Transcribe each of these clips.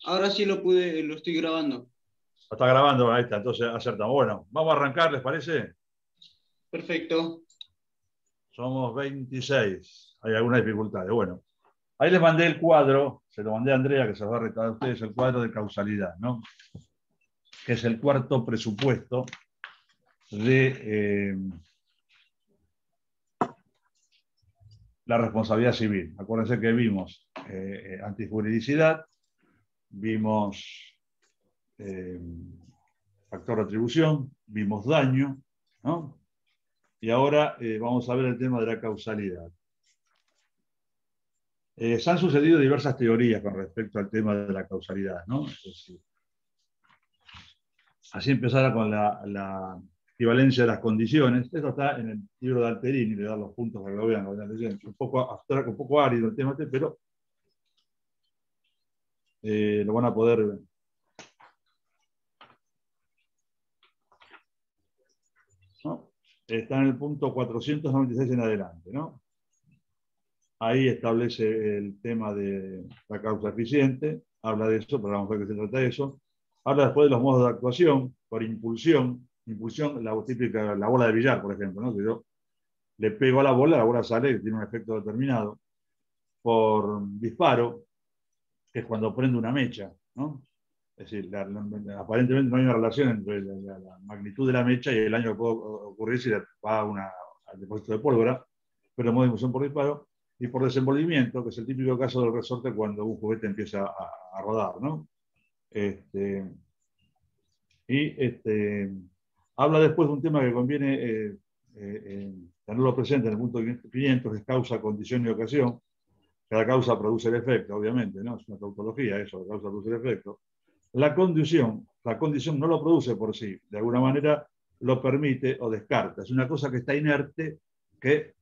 Ahora sí lo estoy grabando. Lo está grabando, ahí está, entonces acertamos. Bueno, vamos a arrancar, ¿les parece? Perfecto. Somos 26. Hay algunas dificultades. Bueno, ahí les mandé el cuadro, se lo mandé a Andrea, que se lo va a retar a ustedes, el cuadro de causalidad, ¿no? Que es el cuarto presupuesto de la responsabilidad civil. Acuérdense que vimos antijuridicidad, vimos eh, factor de atribución, vimos daño, ¿no? Y ahora vamos a ver el tema de la causalidad. Se han sucedido diversas teorías con respecto al tema de la causalidad, ¿no? Es decir, así empezara con la equivalencia de las condiciones. Esto está en el libro de Alterini, le da los puntos para que lo vean, lo vayan leyendo. Un poco abstracto, un poco árido el tema, pero lo van a poder ver. ¿No? Está en el punto 496 en adelante, ¿no? Ahí establece el tema de la causa eficiente, habla de eso, pero vamos a ver qué se trata de eso. Habla después de los modos de actuación, por impulsión, la típica, la bola de billar, por ejemplo, ¿no? Que yo le pego a la bola sale y tiene un efecto determinado. Por disparo, que es cuando prende una mecha, ¿no? Es decir, aparentemente no hay una relación entre la magnitud de la mecha y el daño que puede ocurrir si va al depósito de pólvora, pero el modo de impulsión por disparo, y por desenvolvimiento, que es el típico caso del resorte cuando un juguete empieza a rodar, ¿no? Habla después de un tema que conviene tenerlo presente en el punto 500, que es causa, condición y ocasión. Cada causa produce el efecto, obviamente, ¿no? Es una tautología eso, la causa produce el efecto. La condición no lo produce por sí, de alguna manera lo permite o descarta. Es una cosa que está inerte que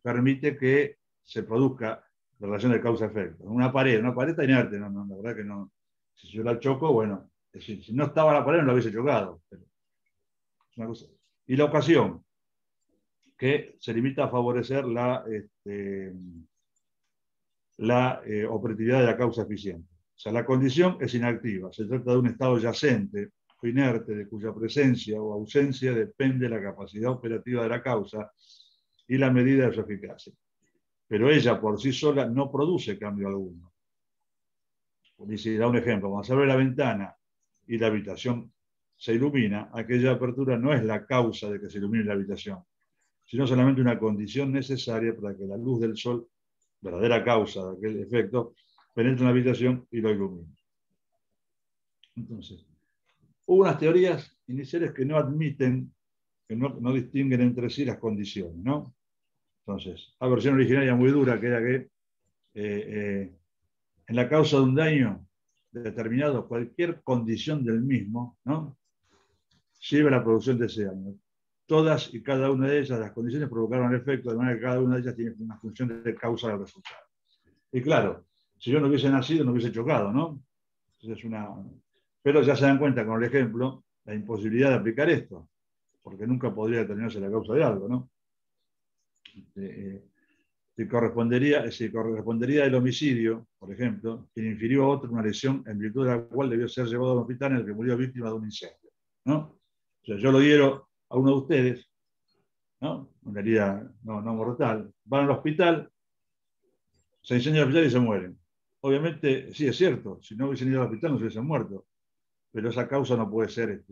permite que se produzca la relación de causa-efecto. Una pared está inerte, no, la verdad que no. Si yo la choco, bueno, si no estaba la pared no la hubiese chocado. Pero es una cosa. Y la ocasión, que se limita a favorecer la operatividad de la causa eficiente. O sea, la condición es inactiva. Se trata de un estado yacente o inerte de cuya presencia o ausencia depende la capacidad operativa de la causa y la medida de su eficacia. Pero ella por sí sola no produce cambio alguno. Dice, da un ejemplo, cuando se abre la ventana y la habitación se ilumina, aquella apertura no es la causa de que se ilumine la habitación, sino solamente una condición necesaria para que la luz del sol, verdadera causa de aquel efecto, penetre en la habitación y lo ilumine. Entonces, hubo unas teorías iniciales que no admiten, que no distinguen entre sí las condiciones, ¿no? Entonces, la versión originaria muy dura, que era que en la causa de un daño determinado, cualquier condición del mismo, ¿no? Lleva a la producción de ese daño. Todas y cada una de ellas, las condiciones provocaron el efecto, de manera que cada una de ellas tiene una función de causa del resultado. Y claro, si yo no hubiese nacido, no hubiese chocado, ¿no? Entonces Pero ya se dan cuenta con el ejemplo la imposibilidad de aplicar esto, porque nunca podría determinarse la causa de algo, ¿no? Correspondería el homicidio, por ejemplo, quien infirió a otro una lesión en virtud de la cual debió ser llevado al hospital en el que murió víctima de un incendio, ¿no? O sea, yo lo hiero a uno de ustedes, ¿no? Una herida no mortal, van al hospital, se incendia el hospital y se mueren. Obviamente, sí, es cierto, si no hubiesen ido al hospital no se hubiesen muerto, pero esa causa no puede ser, es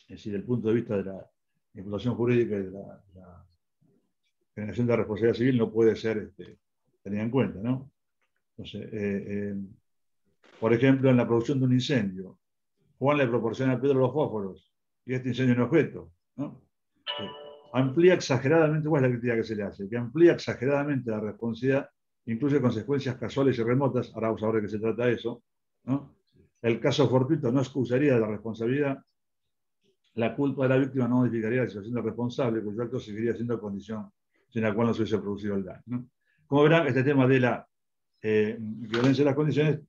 decir, desde el punto de vista de la imputación jurídica y de la generación de responsabilidad civil no puede ser tenida en cuenta, ¿no? Entonces, por ejemplo, en la producción de un incendio, Juan le proporciona a Pedro los fósforos y este incendio es un objeto, ¿no? Amplía exageradamente, ¿cuál es la crítica que se le hace? Que amplía exageradamente la responsabilidad, incluye consecuencias casuales y remotas, ahora vamos a ver de qué se trata eso, ¿no? El caso fortuito no excusaría de la responsabilidad, la culpa de la víctima no modificaría la situación del responsable, cuyo acto seguiría siendo condición sin la cual no se hubiese producido el daño, ¿no? Como verán, este tema de la violencia de las condiciones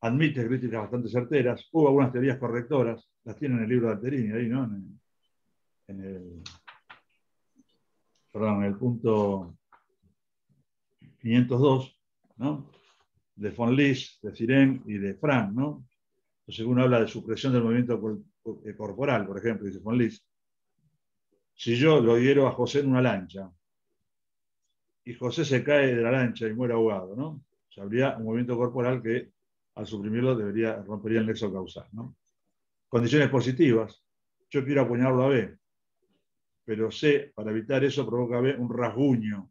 admite críticas bastante certeras. Hubo algunas teorías correctoras, las tiene en el libro de Alterini, ahí, ¿no? En el punto 502, ¿no? de von Lis, de Siren y de Frank, ¿no? Entonces uno habla de supresión del movimiento corporal, por ejemplo, dice von Lis. Si yo lo hiero a José en una lancha y José se cae de la lancha y muere ahogado, ¿no? O sea, habría un movimiento corporal que al suprimirlo rompería el nexo causal, ¿no? Condiciones positivas. Yo quiero apuñalarlo a B, pero C, para evitar eso, provoca a B un rasguño.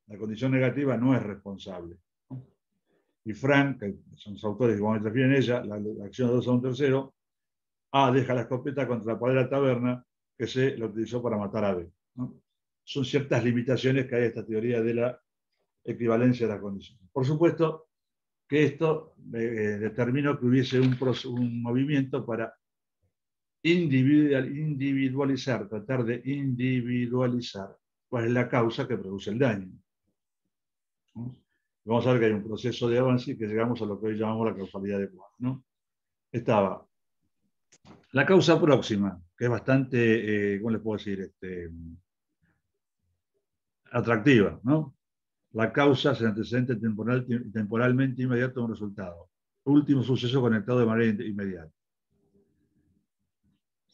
La condición negativa no es responsable, ¿no? Y Frank, que son los autores que vamos a referir en ella, la acción de 2 a un tercero, A deja la escopeta contra la pared de la taberna, que C la utilizó para matar a B, ¿no? Son ciertas limitaciones que hay a esta teoría de la equivalencia de las condiciones. Por supuesto que esto determinó que hubiese un movimiento para individualizar, tratar de individualizar cuál es la causa que produce el daño, ¿no? Vamos a ver que hay un proceso de avance y que llegamos a lo que hoy llamamos la causalidad adecuada, ¿no? Estaba la causa próxima, que es bastante, ¿cómo les puedo decir? Atractiva, ¿no? La causa es el antecedente temporalmente inmediato de un resultado. Último suceso conectado de manera inmediata.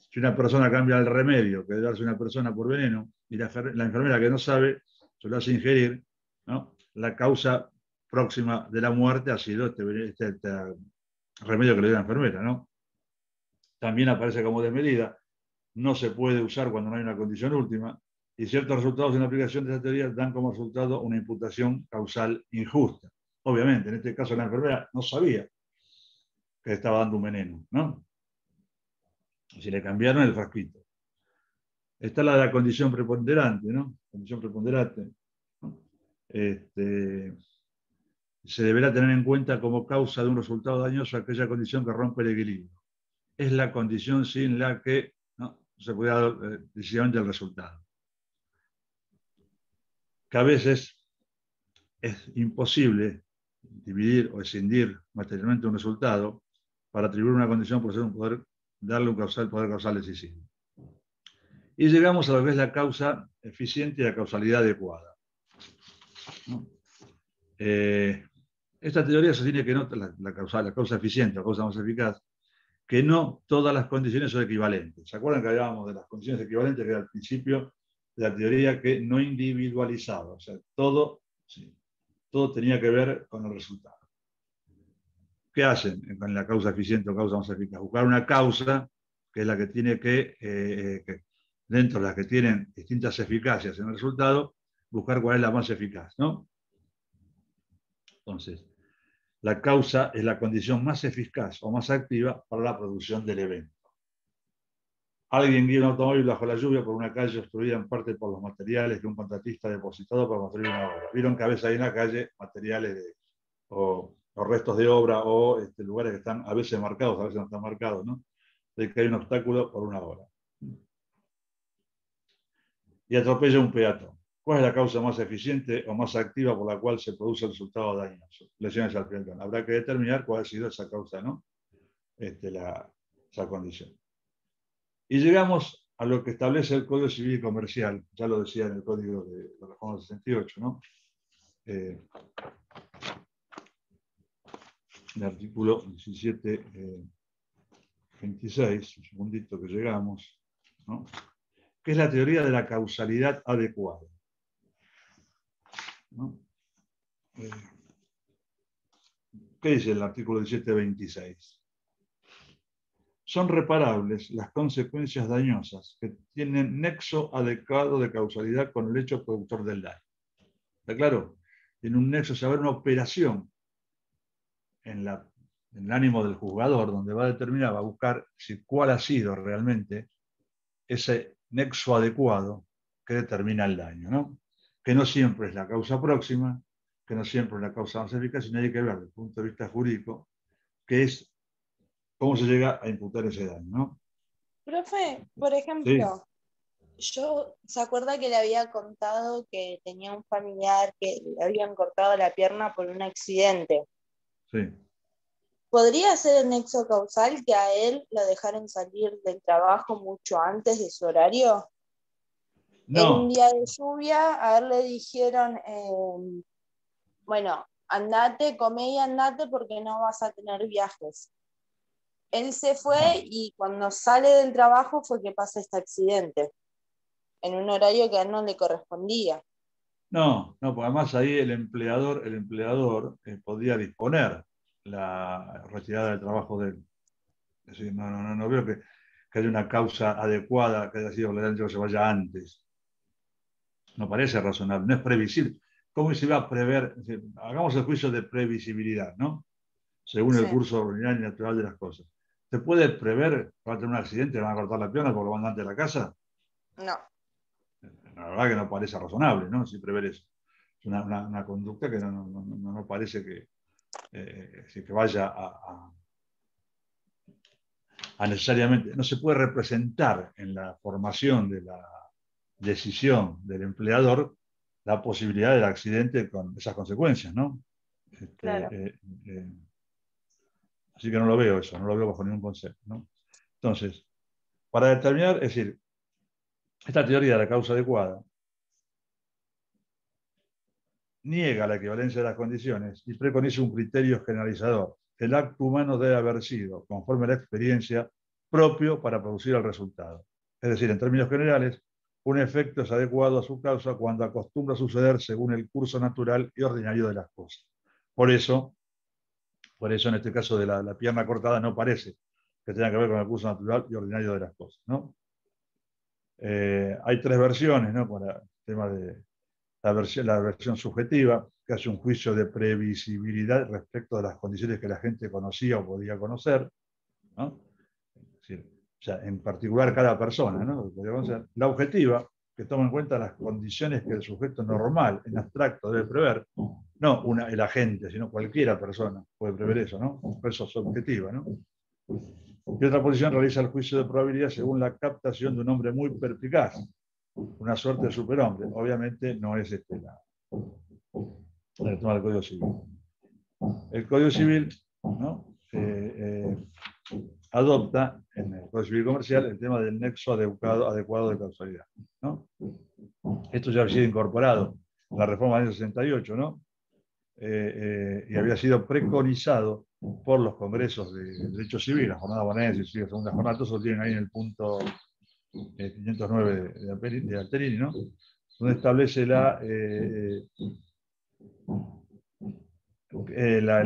Si una persona cambia el remedio que debe darse una persona por veneno, y la enfermera que no sabe se lo hace ingerir, ¿no? La causa próxima de la muerte ha sido este remedio que le dio la enfermera, ¿no? También aparece como desmedida. No se puede usar cuando no hay una condición última, y ciertos resultados en la aplicación de esta teoría dan como resultado una imputación causal injusta. Obviamente, en este caso la enfermera no sabía que estaba dando un veneno, ¿no? Si le cambiaron el frasquito. Está la de la condición preponderante, ¿no? Condición preponderante, ¿no? Se deberá tener en cuenta como causa de un resultado dañoso aquella condición que rompe el equilibrio. Es la condición sin la que no se puede dar decisivamente el resultado. Que a veces es imposible dividir o escindir materialmente un resultado para atribuir una condición por ser un poder, darle un poder causal decisivo. Y llegamos a lo que es la causa eficiente y la causalidad adecuada, ¿no? Esta teoría sostiene que no la causa eficiente, la causa más eficaz, que no todas las condiciones son equivalentes. ¿Se acuerdan que hablábamos de las condiciones equivalentes, que era al principio de la teoría que no individualizaba? O sea, todo tenía que ver con el resultado. ¿Qué hacen con la causa eficiente o causa más eficaz? Buscar una causa que es la que tiene que dentro de las que tienen distintas eficacias en el resultado, buscar cuál es la más eficaz, ¿no? Entonces, la causa es la condición más eficaz o más activa para la producción del evento. Alguien guía un automóvil bajo la lluvia por una calle obstruida en parte por los materiales que un contratista ha depositado para construir una obra. Vieron que a veces hay en la calle materiales o restos de obra o lugares que están a veces marcados, a veces no están marcados, ¿no? De que hay un obstáculo por una obra. Y atropella un peatón. ¿Cuál es la causa más eficiente o más activa por la cual se produce el resultado dañoso? Lesiones al peatón. Habrá que determinar cuál ha sido esa causa, ¿no? Esa condición. Y llegamos a lo que establece el Código Civil y Comercial. Ya lo decía en el Código de la Reforma del 68, ¿no? El artículo 1726, un segundito que llegamos, ¿no? Que es la teoría de la causalidad adecuada, ¿no? ¿Qué dice el artículo 1726? Son reparables las consecuencias dañosas que tienen nexo adecuado de causalidad con el hecho productor del daño. ¿Está claro? Tiene un nexo, saber una operación en el ánimo del juzgador, donde va a determinar, va a buscar cuál ha sido realmente ese nexo adecuado que determina el daño, ¿no? Que no siempre es la causa próxima, que no siempre es la causa más eficaz, sino hay que ver desde el punto de vista jurídico qué es, cómo se llega a imputar ese daño, ¿no? Profe, por ejemplo, sí. ¿Se acuerda que le había contado que tenía un familiar que le habían cortado la pierna por un accidente? Sí. ¿Podría ser el nexo causal que a él lo dejaron salir del trabajo mucho antes de su horario? No. En un día de lluvia, a él le dijeron, bueno, andate, comé y andate porque no vas a tener viajes. Él se fue y cuando sale del trabajo fue que pasa este accidente, en un horario que a él no le correspondía. No, no, porque además ahí el empleador podía disponer la retirada del trabajo de él. Es decir, no veo que haya una causa adecuada que haya sido que se vaya antes. No parece razonable, no es previsible. ¿Cómo se va a prever? Es decir, hagamos el juicio de previsibilidad, ¿no? Según el Sí. curso ordinario y natural de las cosas. ¿Se puede prever que va a tener un accidente, le van a cortar la pierna porque lo van antes de la casa? No. La verdad que no parece razonable, ¿no? Si prever eso. Es una conducta que no parece que vaya a necesariamente, no se puede representar en la formación de la decisión del empleador la posibilidad del accidente con esas consecuencias, ¿no? Claro. Así que no lo veo eso, no lo veo bajo ningún concepto, ¿no? Entonces, para determinar, es decir, esta teoría de la causa adecuada niega la equivalencia de las condiciones y preconiza un criterio generalizador. El acto humano debe haber sido, conforme a la experiencia, propio para producir el resultado. Es decir, en términos generales, un efecto es adecuado a su causa cuando acostumbra a suceder según el curso natural y ordinario de las cosas. Por eso en este caso de la pierna cortada, no parece que tenga que ver con el curso natural y ordinario de las cosas, ¿no? Hay tres versiones, ¿no? Para el tema de la versión subjetiva, que hace un juicio de previsibilidad respecto de las condiciones que la gente conocía o podía conocer, ¿no? Es decir, o sea, en particular cada persona, ¿no? La objetiva, que toma en cuenta las condiciones que el sujeto normal, en abstracto, debe prever, no el agente, sino cualquiera persona puede prever eso, ¿no? Eso es objetiva, ¿no? Y otra posición realiza el juicio de probabilidad según la captación de un hombre muy perspicaz, una suerte de superhombre. Obviamente no es el tema del Código Civil. El Código Civil, ¿no? Adopta en el Código Civil Comercial el tema del nexo adecuado de causalidad, ¿no? Esto ya había sido incorporado en la reforma del año 68, ¿no? Y había sido preconizado por los congresos de derecho civil, la jornada bonaerense y la segunda jornada, todos lo tienen ahí en el punto 509 de Alterini, ¿no? Donde establece el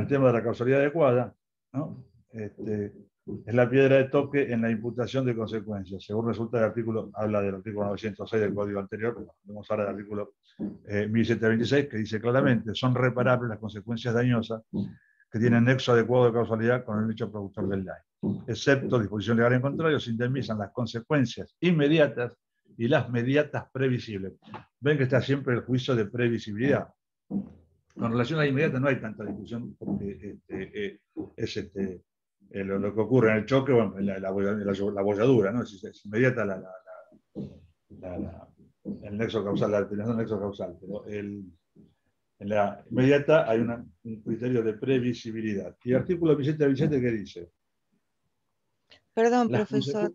tema de la causalidad adecuada, ¿no? Es la piedra de toque en la imputación de consecuencias. Según resulta del artículo, habla del artículo 906 del código anterior, pero vamos ahora del artículo 1726, que dice claramente, son reparables las consecuencias dañosas que tienen nexo adecuado de causalidad con el hecho productor del daño. Excepto disposición legal en contrario, se indemnizan las consecuencias inmediatas y las mediatas previsibles. Ven que está siempre el juicio de previsibilidad. Con relación a la inmediata no hay tanta discusión porque es lo que ocurre en el choque o en la bolladura, ¿no? Es inmediata el nexo causal, la determinación del nexo causal, pero en la inmediata hay un criterio de previsibilidad. ¿Y el artículo 1727 qué dice? Perdón, profesor,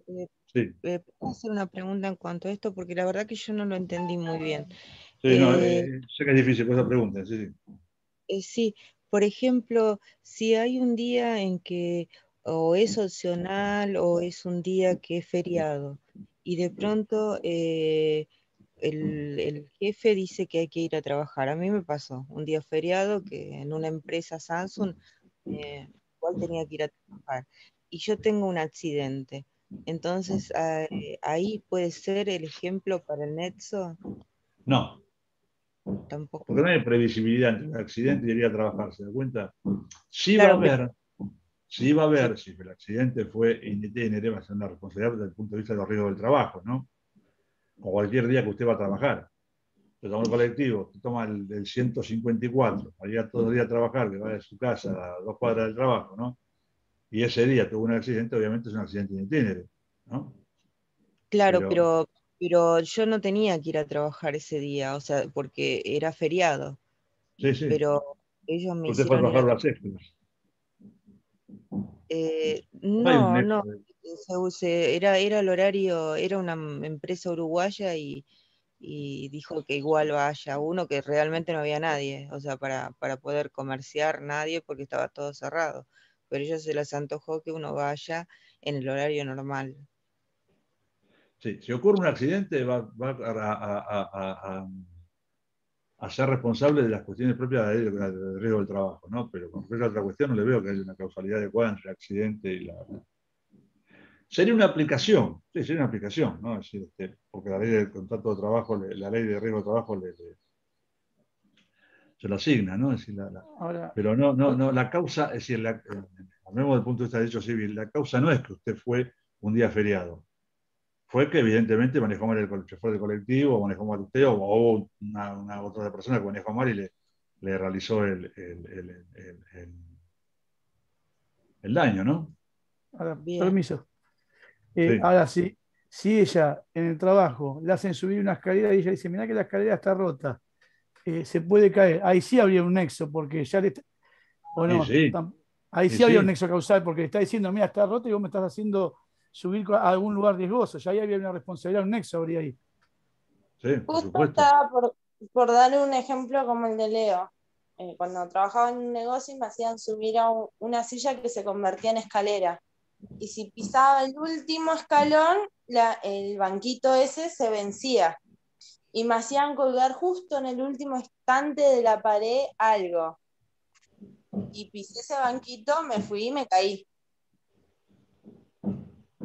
sí. ¿puedo hacer una pregunta en cuanto a esto? Porque la verdad que yo no lo entendí muy bien. Sí, sé que es difícil, por eso pregunten, sí. Sí, por ejemplo, si hay un día en que o es opcional o es un día que es feriado y de pronto el jefe dice que hay que ir a trabajar. A mí me pasó un día feriado que en una empresa Samsung igual tenía que ir a trabajar y yo tengo un accidente. Entonces, ahí puede ser el ejemplo para el nexo. No. Tampoco. Porque no hay previsibilidad entre el accidente y ir a trabajar, ¿se da cuenta? Sí Claro, va a haber, si el accidente fue itinere, va a ser una responsabilidad desde el punto de vista de los riesgos del trabajo, ¿no? O cualquier día que usted va a trabajar. Te toma el colectivo, te toma el 154, para ir todos los días a trabajar, que va de su casa a 2 cuadras del trabajo, ¿no? Y ese día tuvo un accidente, obviamente es un accidente itinere, ¿no? Claro, pero yo no tenía que ir a trabajar ese día, o sea, porque era feriado. Sí, sí. Pero ellos me Usted fue a hicieron trabajar las extras. No, era el horario, era una empresa uruguaya y y dijo que igual vaya uno, que realmente no había nadie, o sea, para poder comerciar nadie porque estaba todo cerrado. Pero a ellos se les antojó que uno vaya en el horario normal. Sí, si ocurre un accidente, va a ser responsable de las cuestiones propias del riesgo del trabajo, ¿no? Pero con respecto a otra cuestión, no le veo que haya una causalidad adecuada entre el accidente y la. Sería una aplicación, sí, sería una aplicación, ¿no? Es decir, porque la ley del contrato de trabajo, la ley de riesgo de trabajo se lo asigna, ¿no? Es decir, Ahora, pero no, la causa, es decir, hablemos del punto de vista de derecho civil, la causa no es que usted fue un día feriado, fue que evidentemente manejó mal el chofer del colectivo, o manejó mal usted, o hubo una otra persona que manejó mal y le realizó el daño, ¿no? ahora, Bien. permiso. Sí. Ahora, si ella en el trabajo le hacen subir una escalera y ella dice, mirá que la escalera está rota, se puede caer, ahí sí habría un nexo, porque ya le, o Y no, sí, ahí y sí habría un sí, nexo causal, porque le está diciendo, mira, está rota y vos me estás haciendo subir a algún lugar riesgoso, ya ahí habría una responsabilidad, un nexo habría ahí. sí, por Justo supuesto. estaba por dar un ejemplo como el de Leo. Cuando trabajaba en un negocio me hacían subir a una silla que se convertía en escalera. Y si pisaba el último escalón, el banquito ese se vencía. Y me hacían colgar justo en el último instante de la pared algo. Y pisé ese banquito, me fui y me caí.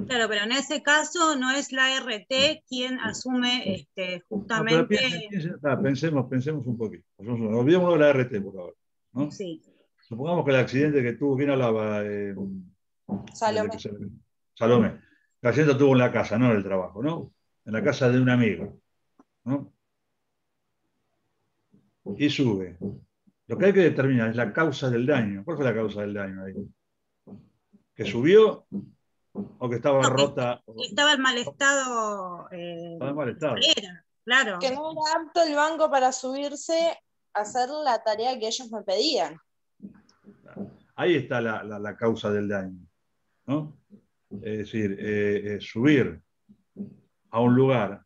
Claro, pero en ese caso no es la RT quien asume No, pero justamente. pensemos un poquito. Olvidémonos de la RT por ahora, ¿no? Sí. Supongamos que el accidente que tuvo, ¿quién hablaba? Salomé. Salomé. El accidente tuvo en la casa, no en el trabajo, ¿no? En la casa de un amigo, ¿no? Y sube. Lo que hay que determinar es la causa del daño. ¿Cuál fue la causa del daño ahí? ¿Que subió o que estaba No, que rota? estaba en mal estado. Estaba en mal estado. Escalera, claro. Que no era apto el banco para subirse a hacer la tarea que ellos me pedían. Ahí está la causa del daño, ¿no? Es decir, subir a un lugar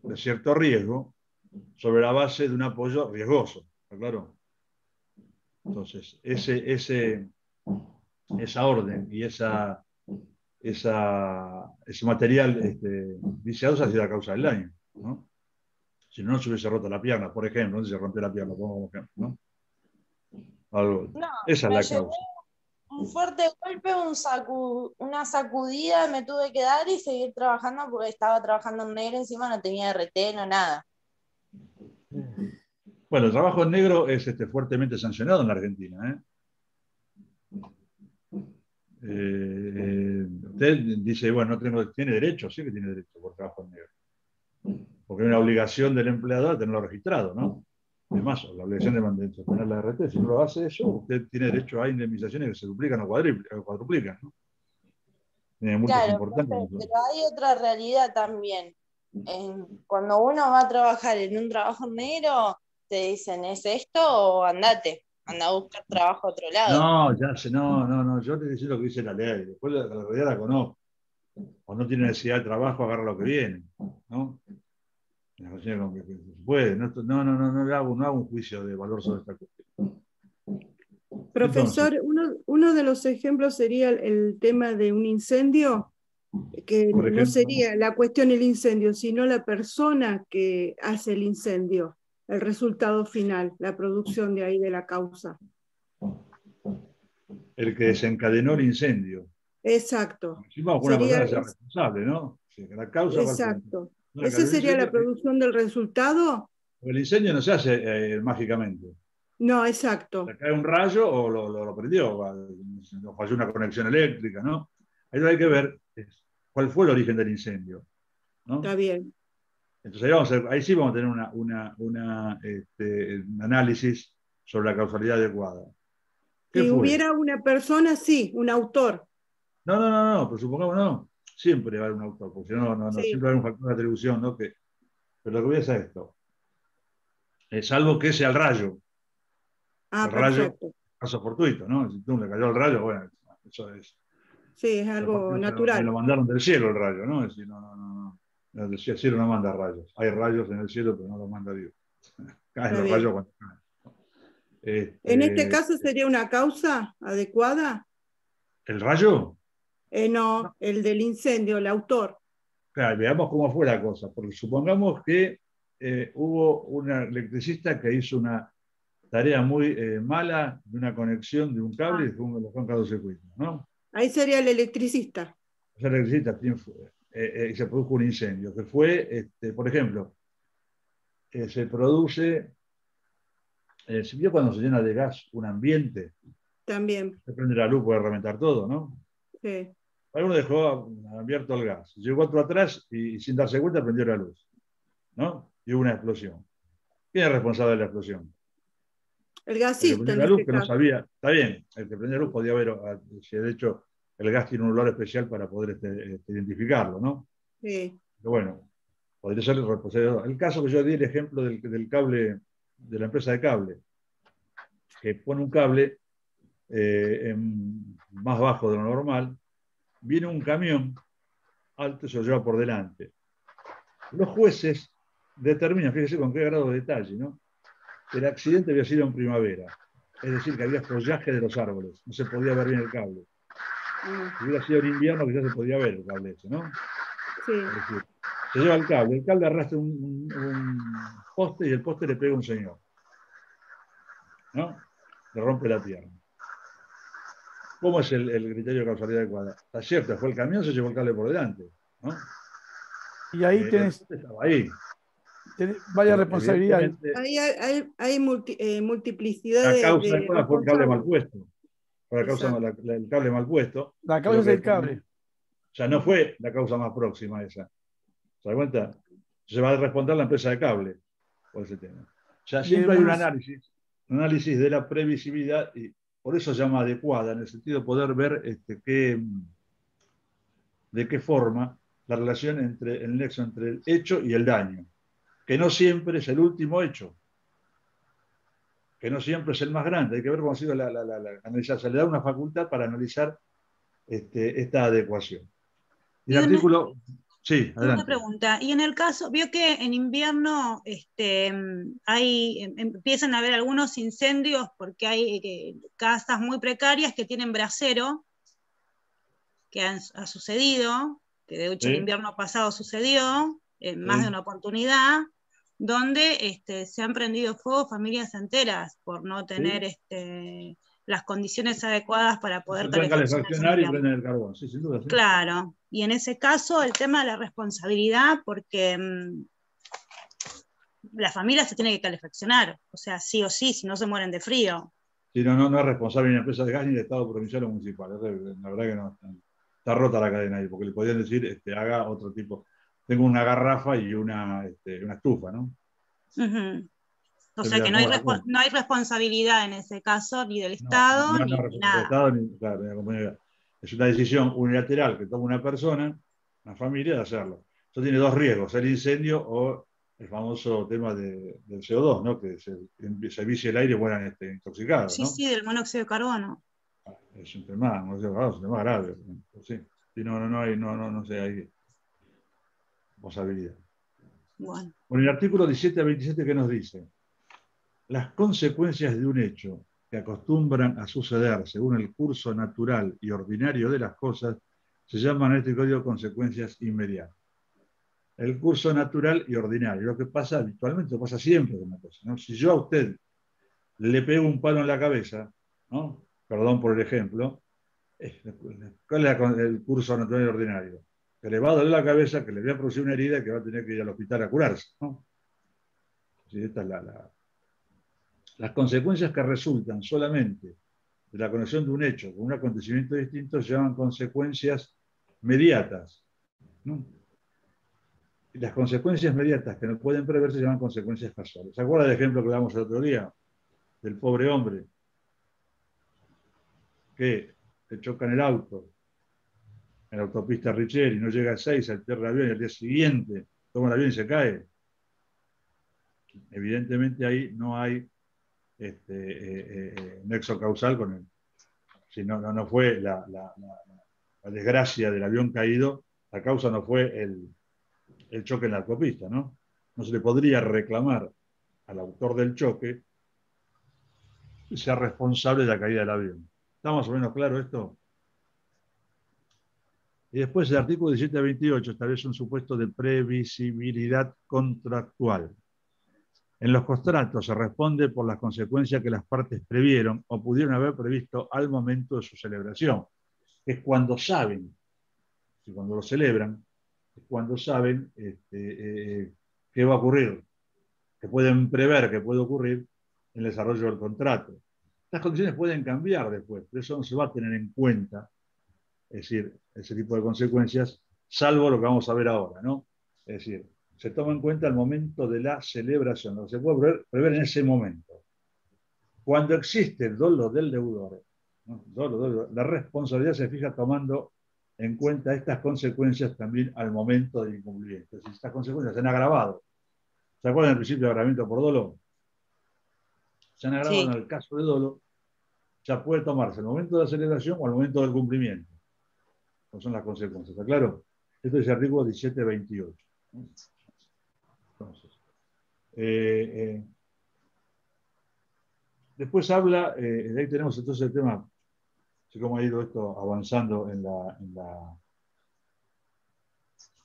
de cierto riesgo sobre la base de un apoyo riesgoso, ¿está claro? Entonces, esa orden y ese material viciado ha sido la causa del daño, ¿no? Si no, se hubiese roto la pierna, por ejemplo, no se rompió la pierna, como ejemplo, ¿no? No, Esa es me la llevé causa. un fuerte golpe, una sacudida, me tuve que dar y seguir trabajando porque estaba trabajando en negro, encima no tenía RT, no nada. Bueno, el trabajo en negro es fuertemente sancionado en la Argentina, ¿eh? Usted dice, bueno, tiene derecho, sí que tiene derecho por trabajo en negro. Porque hay una obligación del empleador de tenerlo registrado, ¿no? Además, la obligación de tener la RT, si no lo hace eso, usted tiene derecho a indemnizaciones que se duplican o cuadruplican, ¿no? Tiene multas Claro, importantes. profe, pero hay otra realidad también. Cuando uno va a trabajar en un trabajo negro, te dicen, ¿es esto o andate? Anda a buscar trabajo a otro lado. No, ya sé, no, yo te decía lo que dice la ley, después la realidad la conozco. Cuando no tiene necesidad de trabajo, agarra lo que viene, ¿no? Que se puede. No hago un juicio de valor sobre esta cuestión. Entonces, Profesor, uno de los ejemplos sería el tema de un incendio, que por no ejemplo, sería la cuestión el incendio, sino la persona que hace el incendio, el resultado final, la producción de ahí de la causa. el que desencadenó el incendio. Exacto. Encima una persona sea responsable, ¿no? Sí, la causa Exacto. no, ¿Esa sería la incendio, producción del resultado? el incendio no se hace mágicamente. No, exacto. Le cae un rayo o lo prendió, o falló una conexión eléctrica, ¿no? Ahí lo que hay que ver es cuál fue el origen del incendio, ¿no? Está bien. Entonces ahí sí vamos a tener un análisis sobre la causalidad adecuada. ¿Qué Si fue? hubiera una persona, sí, un autor. No, pero supongamos no. Siempre va a haber un autor, porque si no, Sí. siempre va a haber un factor de atribución, ¿no? Pero lo que voy a hacer es esto. Salvo que sea el rayo. Ah, El rayo, perfecto. caso fortuito, ¿no? Si tú le cayó el rayo, bueno, eso es. Sí, es algo Me lo natural. mandaron del cielo el rayo, ¿no? Es decir, no. El cielo no manda rayos. Hay rayos en el cielo, pero no los manda Dios. Caen Está los bien. rayos cuando caen. En este caso sería una causa adecuada. ¿El rayo? No, el del incendio, el autor. Claro, veamos cómo fue la cosa. Porque supongamos que hubo una electricista que hizo una tarea muy mala de una conexión de un cable y fue uno de los cortocircuitos, ¿no? Ahí sería el electricista. Esa electricista y se produjo un incendio, que fue, por ejemplo, se produce, ¿se vio cuando se llena de gas un ambiente? También. Se prende la luz, puede reventar todo, ¿no? Sí. Alguno dejó abierto el gas, llegó otro atrás y sin darse cuenta prendió la luz, ¿no? Y hubo una explosión. ¿Quién es responsable de la explosión? El El que gasista prendió en la luz, este que no caso. sabía. Está bien, el que prendió la luz podía ver, si de hecho el gas tiene un olor especial para poder identificarlo, ¿no? Sí. Pero bueno, podría ser el responsable. El caso que yo di, el ejemplo del cable, de la empresa de cable, que pone un cable más bajo de lo normal, viene un camión alto y se lo lleva por delante. Los jueces determinan, fíjese con qué grado de detalle, ¿no? El accidente había sido en primavera, es decir, que había follaje de los árboles, no se podía ver bien el cable. Si hubiera sido en invierno, quizás se podía ver el cable ese, ¿no? Sí. Es decir, se lleva el cable arrastra un poste y el poste le pega a un señor, ¿no? Le rompe la pierna. ¿Cómo es el criterio de causalidad adecuada? Está cierto, fue el camión, se llevó el cable por delante, ¿no? Y ahí El tenés, poste estaba ahí. varias responsabilidades. Evidentemente, Hay multiplicidad la causa de adecuada fue el cable mal responsables. puesto. Fue la causa, el cable mal puesto. La Creo causa es que el cable. o sea, no fue la causa más próxima esa. ¿Se da cuenta? Se va a responder la empresa de cable por ese tema. O sea, Y el siempre hay un mono- análisis de la previsibilidad y por eso se llama adecuada, en el sentido de poder ver de qué forma la relación entre el nexo entre el hecho y el daño, que no siempre es el último hecho, que no siempre es el más grande. Hay que ver cómo ha sido analizar. Se le da una facultad para analizar esta adecuación. Y Y el una, artículo, sí, una adelante. pregunta, y en el caso, vio que en invierno empiezan a haber algunos incendios porque hay casas muy precarias que tienen brasero, que ha sucedido, que de hecho el Sí, invierno pasado sucedió, en más de sí. una oportunidad, donde se han prendido fuego familias enteras por no tener Sí. las condiciones adecuadas para poder Intentan calefaccionarse en calefaccionar y invierno. prenden el carbón. Sí, sin duda. Sí. Claro, y en ese caso el tema de la responsabilidad, porque la familia se tiene que calefaccionar, o sea, sí o sí, si no se mueren de frío. Sí, no es responsable ni la empresa de gas ni del Estado provincial o municipal. La verdad que no. Está rota la cadena ahí, porque le podían decir, haga otro tipo. Tengo una garrafa y una estufa, ¿no? Uh-huh. O Se sea me que da como la cuenta. no hay responsabilidad en ese caso, ni del No, Estado, no ni responsabilidad del nada. Estado ni claro, ni la comunidad. Es una decisión unilateral que toma una persona, una familia, de hacerlo. Eso tiene dos riesgos: el incendio o el famoso tema del CO2, ¿no? Que se vicie el aire y mueran intoxicados, Sí, ¿no? sí, del monóxido de carbono. Es un tema, no sé, es un tema grave. Sí. Sí, no sé, hay responsabilidad. Bueno. Bueno, el artículo 17 a 27, ¿qué nos dice? Las consecuencias de un hecho que acostumbran a suceder según el curso natural y ordinario de las cosas se llaman en este código consecuencias inmediatas. El curso natural y ordinario, lo que pasa habitualmente, lo pasa siempre con una cosa, ¿no? Si yo a usted le pego un palo en la cabeza, ¿no? Perdón por el ejemplo, ¿cuál es el curso natural y ordinario? Que le va a doler la cabeza, que le voy a producir una herida y que va a tener que ir al hospital a curarse, ¿no? Sí, esta es las consecuencias que resultan solamente de la conexión de un hecho con un acontecimiento distinto se llaman consecuencias mediatas, ¿no? Y las consecuencias mediatas que no pueden preverse se llaman consecuencias casuales. ¿Se acuerda del ejemplo que damos el otro día? Del pobre hombre que se choca en el auto, en la autopista Richeri, no llega a 6, al tierra el avión y al día siguiente toma el avión y se cae. Evidentemente ahí no hay nexo causal con él. Si no fue la desgracia del avión caído, la causa no fue el choque en la autopista, ¿no? No se le podría reclamar al autor del choque que sea responsable de la caída del avión. ¿Está más o menos claro esto? Y después el artículo 17 a 28 establece un supuesto de previsibilidad contractual. En los contratos se responde por las consecuencias que las partes previeron o pudieron haber previsto al momento de su celebración. Es cuando saben, y cuando lo celebran, es cuando saben qué va a ocurrir, que pueden prever que puede ocurrir en el desarrollo del contrato. Las condiciones pueden cambiar después, pero eso no se va a tener en cuenta, es decir, ese tipo de consecuencias, salvo lo que vamos a ver ahora, ¿no? Es decir, se toma en cuenta el momento de la celebración, lo que se puede prever en ese momento. Cuando existe el dolo del deudor, ¿no? La responsabilidad se fija tomando en cuenta estas consecuencias también al momento del incumplimiento. Si estas consecuencias se han agravado, ¿se acuerdan del principio de agravamiento por dolo? Se han agravado en el caso de dolo, ya puede tomarse el momento de la celebración o el momento del cumplimiento. No son las consecuencias, ¿está claro? Esto es el artículo 17-28. Entonces, después habla, de ahí tenemos entonces el tema, así como ha ido esto avanzando en la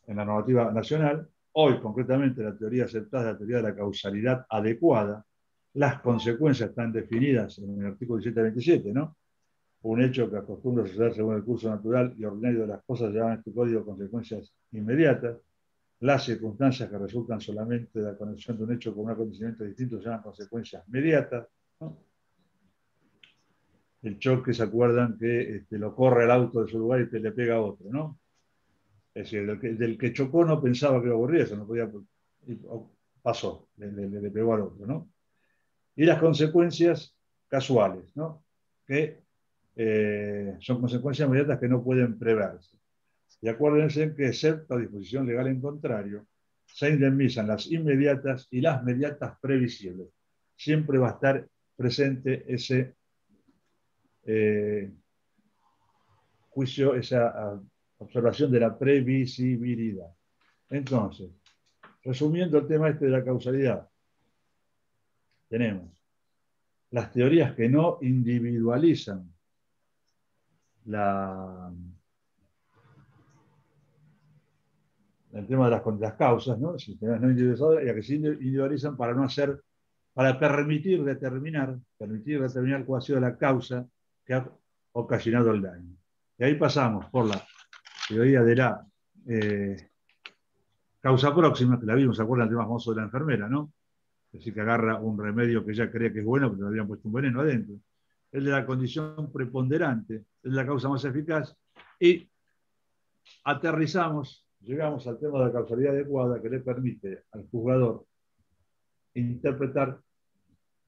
normativa nacional. Hoy, concretamente, la teoría aceptada es la teoría de la causalidad adecuada. Las consecuencias están definidas en el artículo 17-27, ¿no? Un hecho que acostumbra a suceder según el curso natural y ordinario de las cosas llevan en este código consecuencias inmediatas. Las circunstancias que resultan solamente de la conexión de un hecho con un acontecimiento distinto se llaman consecuencias inmediatas, ¿no? El choque, ¿se acuerdan que lo corre el auto de su lugar y te le pega a otro, ¿no? Es decir, del que chocó no pensaba que iba a ocurrir eso, no podía, pasó, le pegó al otro, ¿no? Y las consecuencias casuales, ¿no? Que son consecuencias inmediatas que no pueden preverse. Y acuérdense que, excepto a disposición legal en contrario, se indemnizan las inmediatas y las mediatas previsibles. Siempre va a estar presente ese juicio, esa observación de la previsibilidad. Entonces, resumiendo el tema de la causalidad, tenemos las teorías que no individualizan el tema de las causas, ¿no? Sistemas no individualizados, y a que se individualizan para permitir determinar cuál ha sido la causa que ha ocasionado el daño. Y ahí pasamos por la teoría de la causa próxima, que la vimos, ¿se acuerdan del tema famoso de la enfermera, no? Es decir, que agarra un remedio que ella cree que es bueno, pero le habían puesto un veneno adentro. El de la condición preponderante, es la causa más eficaz, y aterrizamos, llegamos al tema de la causalidad adecuada que le permite al juzgador interpretar,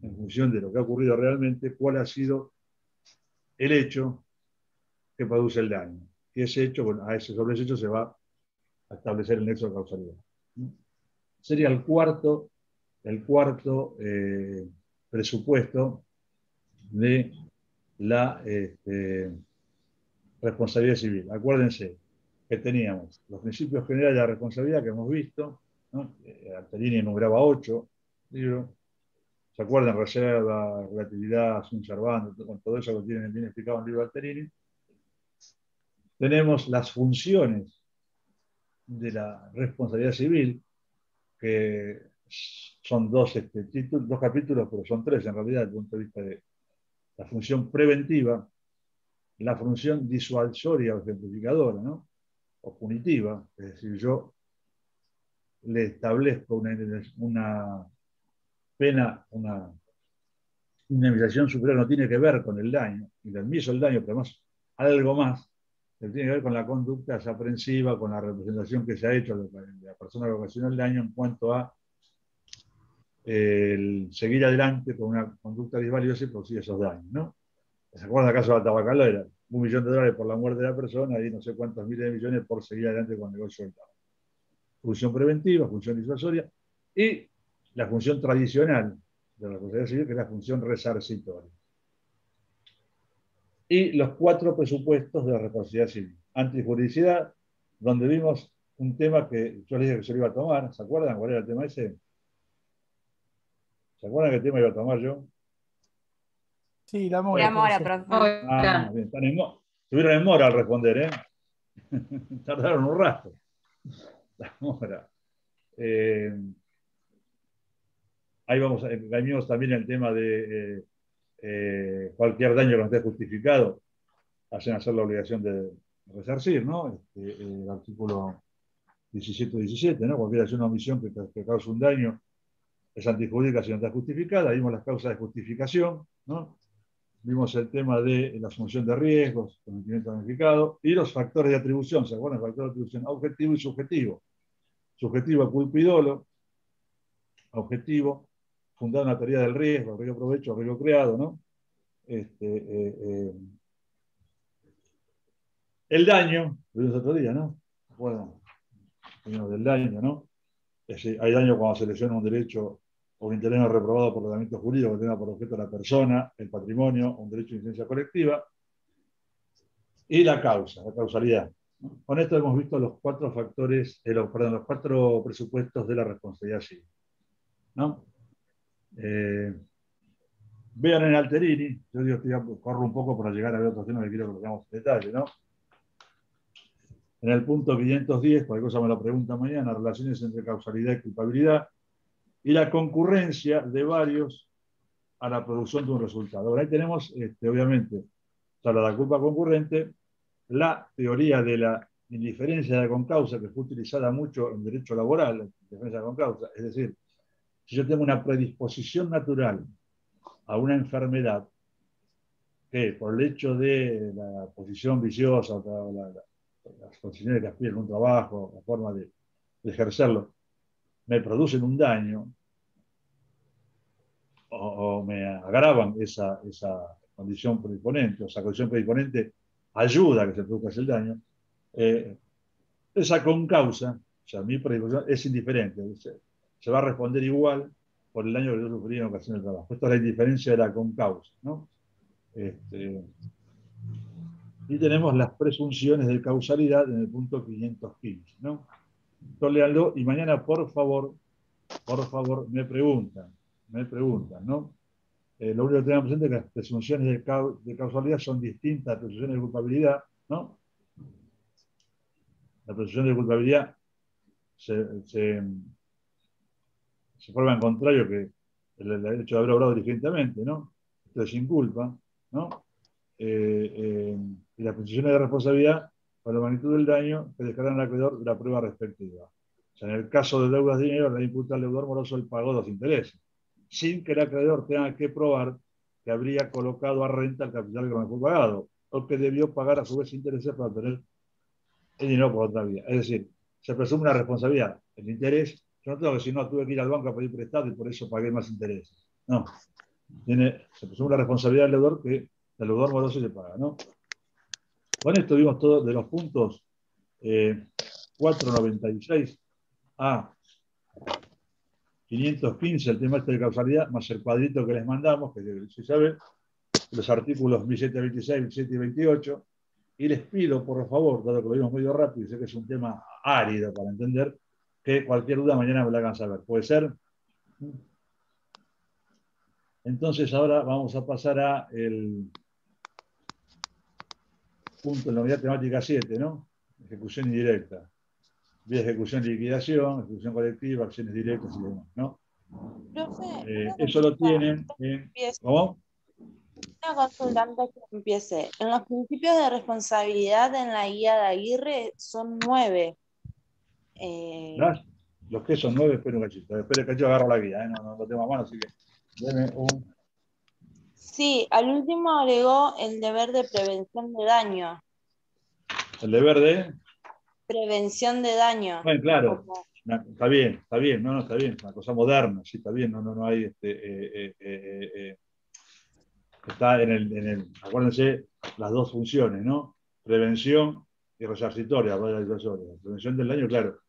en función de lo que ha ocurrido realmente, cuál ha sido el hecho que produce el daño. Y ese hecho, bueno, sobre ese hecho se va a establecer el nexo de causalidad. Sería el cuarto presupuesto de la responsabilidad civil. Acuérdense que teníamos los principios generales de la responsabilidad que hemos visto, ¿no? Alterini enumeraba 8 libros. ¿Se acuerdan? Reserva, relatividad, sum servando, con todo eso lo tienen bien explicado en el libro de Alterini. Tenemos las funciones de la responsabilidad civil, que son dos capítulos, pero son 3 en realidad, desde el punto de vista de la función preventiva, la función disuasoria o ejemplificadora, ¿no? O punitiva, es decir, yo le establezco una pena, una indemnización superior, no tiene que ver con el daño, indemnizo el daño, pero además algo más, que tiene que ver con la conducta desaprensiva, con la representación que se ha hecho de la persona que ocasionó el daño en cuanto a seguir adelante con una conducta disvaliosa y producir esos daños, ¿no? ¿Se acuerdan del caso de la tabacalera? $1 millón por la muerte de la persona y no sé cuántos miles de millones por seguir adelante con el negocio del tabaco. Función preventiva, función disuasoria y la función tradicional de la responsabilidad civil, que es la función resarcitoria. Y los 4 presupuestos de la responsabilidad civil. Antijuridicidad, donde vimos un tema que yo les dije que se lo iba a tomar. ¿Se acuerdan cuál era el tema ese? ¿Se acuerdan qué tema iba a tomar yo? Sí, la La mora. mora, profesor. profe. Ah, bien, estuvieron en mora al responder, ¿eh? Tardaron un rato. La mora. Ahí venimos también el tema de cualquier daño que no esté justificado, hacen hacer la obligación de resarcir, ¿no? El artículo 17, ¿no? Cualquier acción o omisión que cause un daño es antijurídica si no está justificada. Vimos las causas de justificación, ¿no? Vimos el tema de la asunción de riesgos, cometimiento planificado, y los factores de atribución. ¿Se acuerdan? Factores de atribución objetivo y subjetivo. Subjetivo, culpa y dolo. Objetivo, fundado en la teoría del riesgo, riesgo provecho, riesgo creado, ¿no? El daño, lo vimos otro día, ¿no? Bueno, del daño, ¿no? Hay daño cuando se lesiona un derecho o un interés no reprobado por ordenamiento jurídico que tenga por objeto la persona, el patrimonio, un derecho de incidencia colectiva, y la causa, la causalidad. Con esto hemos visto los cuatro factores, los cuatro presupuestos de la responsabilidad civil, ¿no? Vean en Alterini, yo digo, corro un poco para llegar a ver otros temas que quiero que lo veamos en detalle, ¿no? En el punto 510, cualquier cosa me lo pregunta mañana, relaciones entre causalidad y culpabilidad, y la concurrencia de varios a la producción de un resultado. Ahora ahí tenemos, obviamente, sobre la culpa concurrente, la teoría de la indiferencia de la concausa, que fue utilizada mucho en derecho laboral, la indiferencia de la concausa, es decir, si yo tengo una predisposición natural a una enfermedad, que por el hecho de la posición viciosa, las condiciones que aspiran en un trabajo, la forma de ejercerlo, me producen un daño o me agravan esa condición predisponente, o esa condición predisponente ayuda a que se produzca ese daño, esa concausa, o sea, mi predisposición es indiferente, se va a responder igual por el daño que yo sufrí en ocasión del trabajo. Esto es la indiferencia de la concausa, ¿no? Y tenemos las presunciones de causalidad en el punto 515, ¿no? Entonces, léanlo y mañana, por favor, me preguntan, ¿no? Lo único que tengan presente es que las presunciones de causalidad son distintas a las presunciones de culpabilidad, ¿no? La presunción de culpabilidad se forma en contrario que el hecho de haber obrado diligentemente, ¿no? Esto es sin culpa, ¿no? Y las presunciones de responsabilidad por la magnitud del daño que descargan al acreedor de la prueba respectiva. O sea, en el caso de deudas de dinero, le imputa al deudor moroso el pago de los intereses, sin que el acreedor tenga que probar que habría colocado a renta el capital que no fue pagado, o que debió pagar a su vez intereses para obtener el dinero por otra vía. Es decir, se presume una responsabilidad. El interés, yo no tengo que decir, no, tuve que ir al banco a pedir prestado y por eso pagué más intereses. No. Se presume la responsabilidad del deudor que el deudor moroso se paga, ¿no? Con esto vimos todo de los puntos 496 a 515, el tema este de causalidad, más el cuadrito que les mandamos, que se sabe, los artículos 1726, 27 y 28, y les pido, por favor, dado que lo vimos medio rápido, y sé que es un tema árido para entender, que cualquier duda mañana me la hagan saber. ¿Puede ser? Entonces ahora vamos a pasar a el punto en la unidad temática 7, ¿no? Ejecución indirecta. Vía ejecución y liquidación, ejecución colectiva, acciones directas y demás, ¿no? Profe, Eso lo tienen en... ¿Cómo? una consulta antes que empiece. En los principios de responsabilidad en la guía de Aguirre son 9. Los que son 9, espero un cachito. Espero que yo agarro la guía, no lo tengo a mano, así que denme un... Sí, al último agregó el deber de prevención de daño. El deber de... Prevención de daño. Bueno, claro, Como... está bien, no, está bien, es una cosa moderna, sí, está bien, no hay está en el, acuérdense, las dos funciones, ¿no? Prevención y resarcitoria, prevención del daño, claro,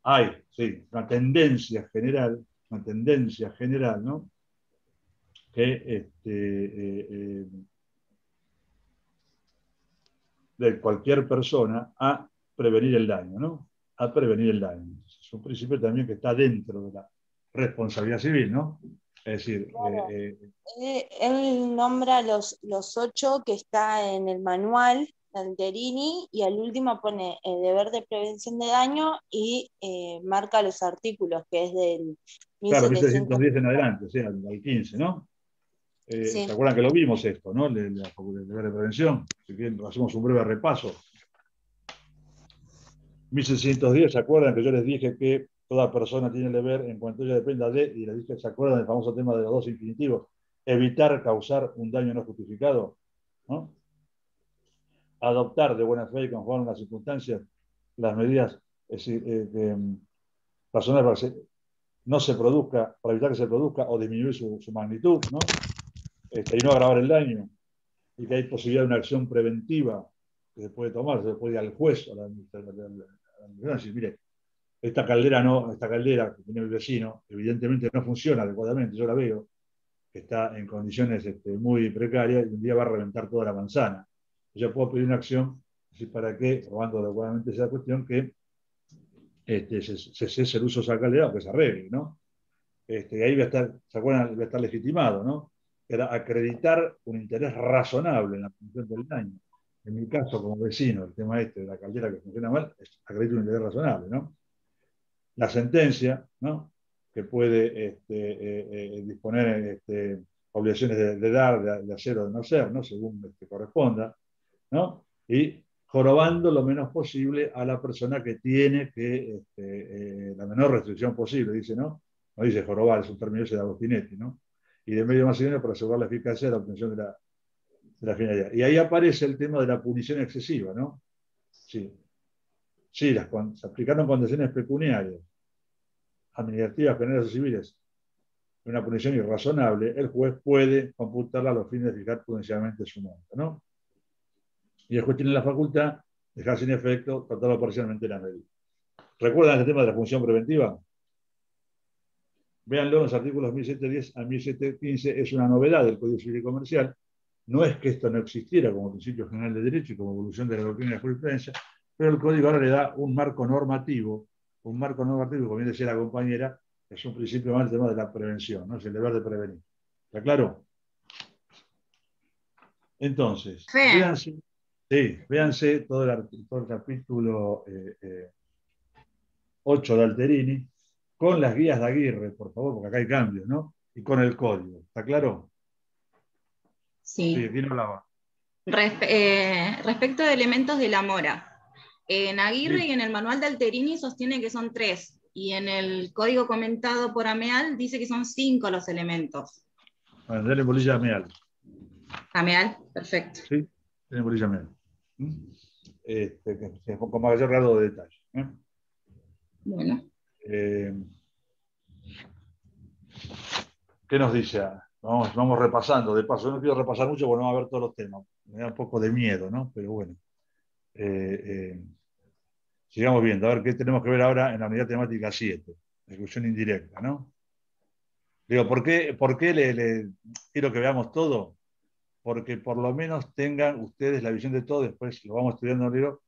hay, sí, una tendencia general, ¿no? Que de cualquier persona a prevenir el daño, ¿no? a prevenir el daño. Es un principio también que está dentro de la responsabilidad civil, ¿no? Es decir, Claro. Él nombra los 8 que está en el manual de Alterini y al último pone el deber de prevención de daño y marca los artículos, que es del claro, 1700. 1710 en adelante, o sea, al 15, ¿no? Sí. ¿Se acuerdan que lo vimos esto, ¿no? El deber de prevención. Si quieren, hacemos un breve repaso. 1710, ¿se acuerdan que yo les dije que toda persona tiene el deber, en cuanto ella dependa de, y les dije, ¿se acuerdan del famoso tema de los dos infinitivos? Evitar causar un daño no justificado, ¿no? Adoptar de buena fe y conforme a las circunstancias las medidas razonables para que no se produzca, para evitar que se produzca o disminuir su magnitud, ¿no? Y no agravar el daño, y que hay posibilidad de una acción preventiva que se puede tomar, se puede ir al juez, a la decir, mire, esta caldera que tiene el vecino, evidentemente no funciona adecuadamente, yo la veo, que está en condiciones muy precarias y un día va a reventar toda la manzana. Yo puedo pedir una acción para que, robando adecuadamente esa cuestión, que se cese el uso de esa caldera o que se arregle, ¿no? Ahí va a estar, ¿se acuerdan? Va a estar legitimado, ¿no? Era acreditar un interés razonable en la función del daño. En mi caso, como vecino, el tema de la caldera que funciona mal, acredito un interés razonable, ¿no? La sentencia, ¿no? Que puede disponer obligaciones de dar, de hacer o de no hacer, ¿no? Según corresponda, ¿no? Y jorobando lo menos posible a la persona que tiene que, la menor restricción posible, dice, ¿no? No dice jorobar, es un término ese de Agostinetti, ¿no? Y de medio más idóneo para asegurar la eficacia de la obtención de la finalidad. Y ahí aparece el tema de la punición excesiva, ¿no? Sí, sí, se aplicaron condiciones pecuniarias, administrativas, penales o civiles, una punición irrazonable, el juez puede computarla a los fines de fijar prudencialmente su monto, ¿no? Y el juez tiene la facultad de dejar sin efecto, tratarlo parcialmente la medida. ¿Recuerdan el tema de la función preventiva? Véanlo en los artículos 1710 a 1715, es una novedad del Código Civil y Comercial. No es que esto no existiera como principio general de derecho y como evolución de la doctrina y la jurisprudencia, pero el Código ahora le da un marco normativo, como bien decía la compañera, es un principio más el tema de la prevención, ¿no? Es el deber de prevenir. ¿Está claro? Entonces, véanse todo el capítulo 8 de Alterini, con las guías de Aguirre, por favor, porque acá hay cambios, ¿no? Y con el código. ¿Está claro? Sí. ¿Quién hablaba? Respecto de elementos de la mora, en Aguirre Sí. y en el manual de Alterini sostiene que son 3, y en el código comentado por Ameal dice que son 5 los elementos. Bueno, dale bolilla a Meal. Ameal, perfecto. Sí, dale bolilla a Meal. Con mayor grado de detalle. Bueno. ¿Qué nos dice? Vamos repasando. De paso, no quiero repasar mucho porque no va a ver todos los temas. Me da un poco de miedo, ¿no? Pero bueno. Sigamos viendo. A ver qué tenemos que ver ahora en la unidad temática 7. Ejecución indirecta, ¿no? Digo, ¿por qué quiero que veamos todo? Porque por lo menos tengan ustedes la visión de todo, después lo vamos estudiando en el libro,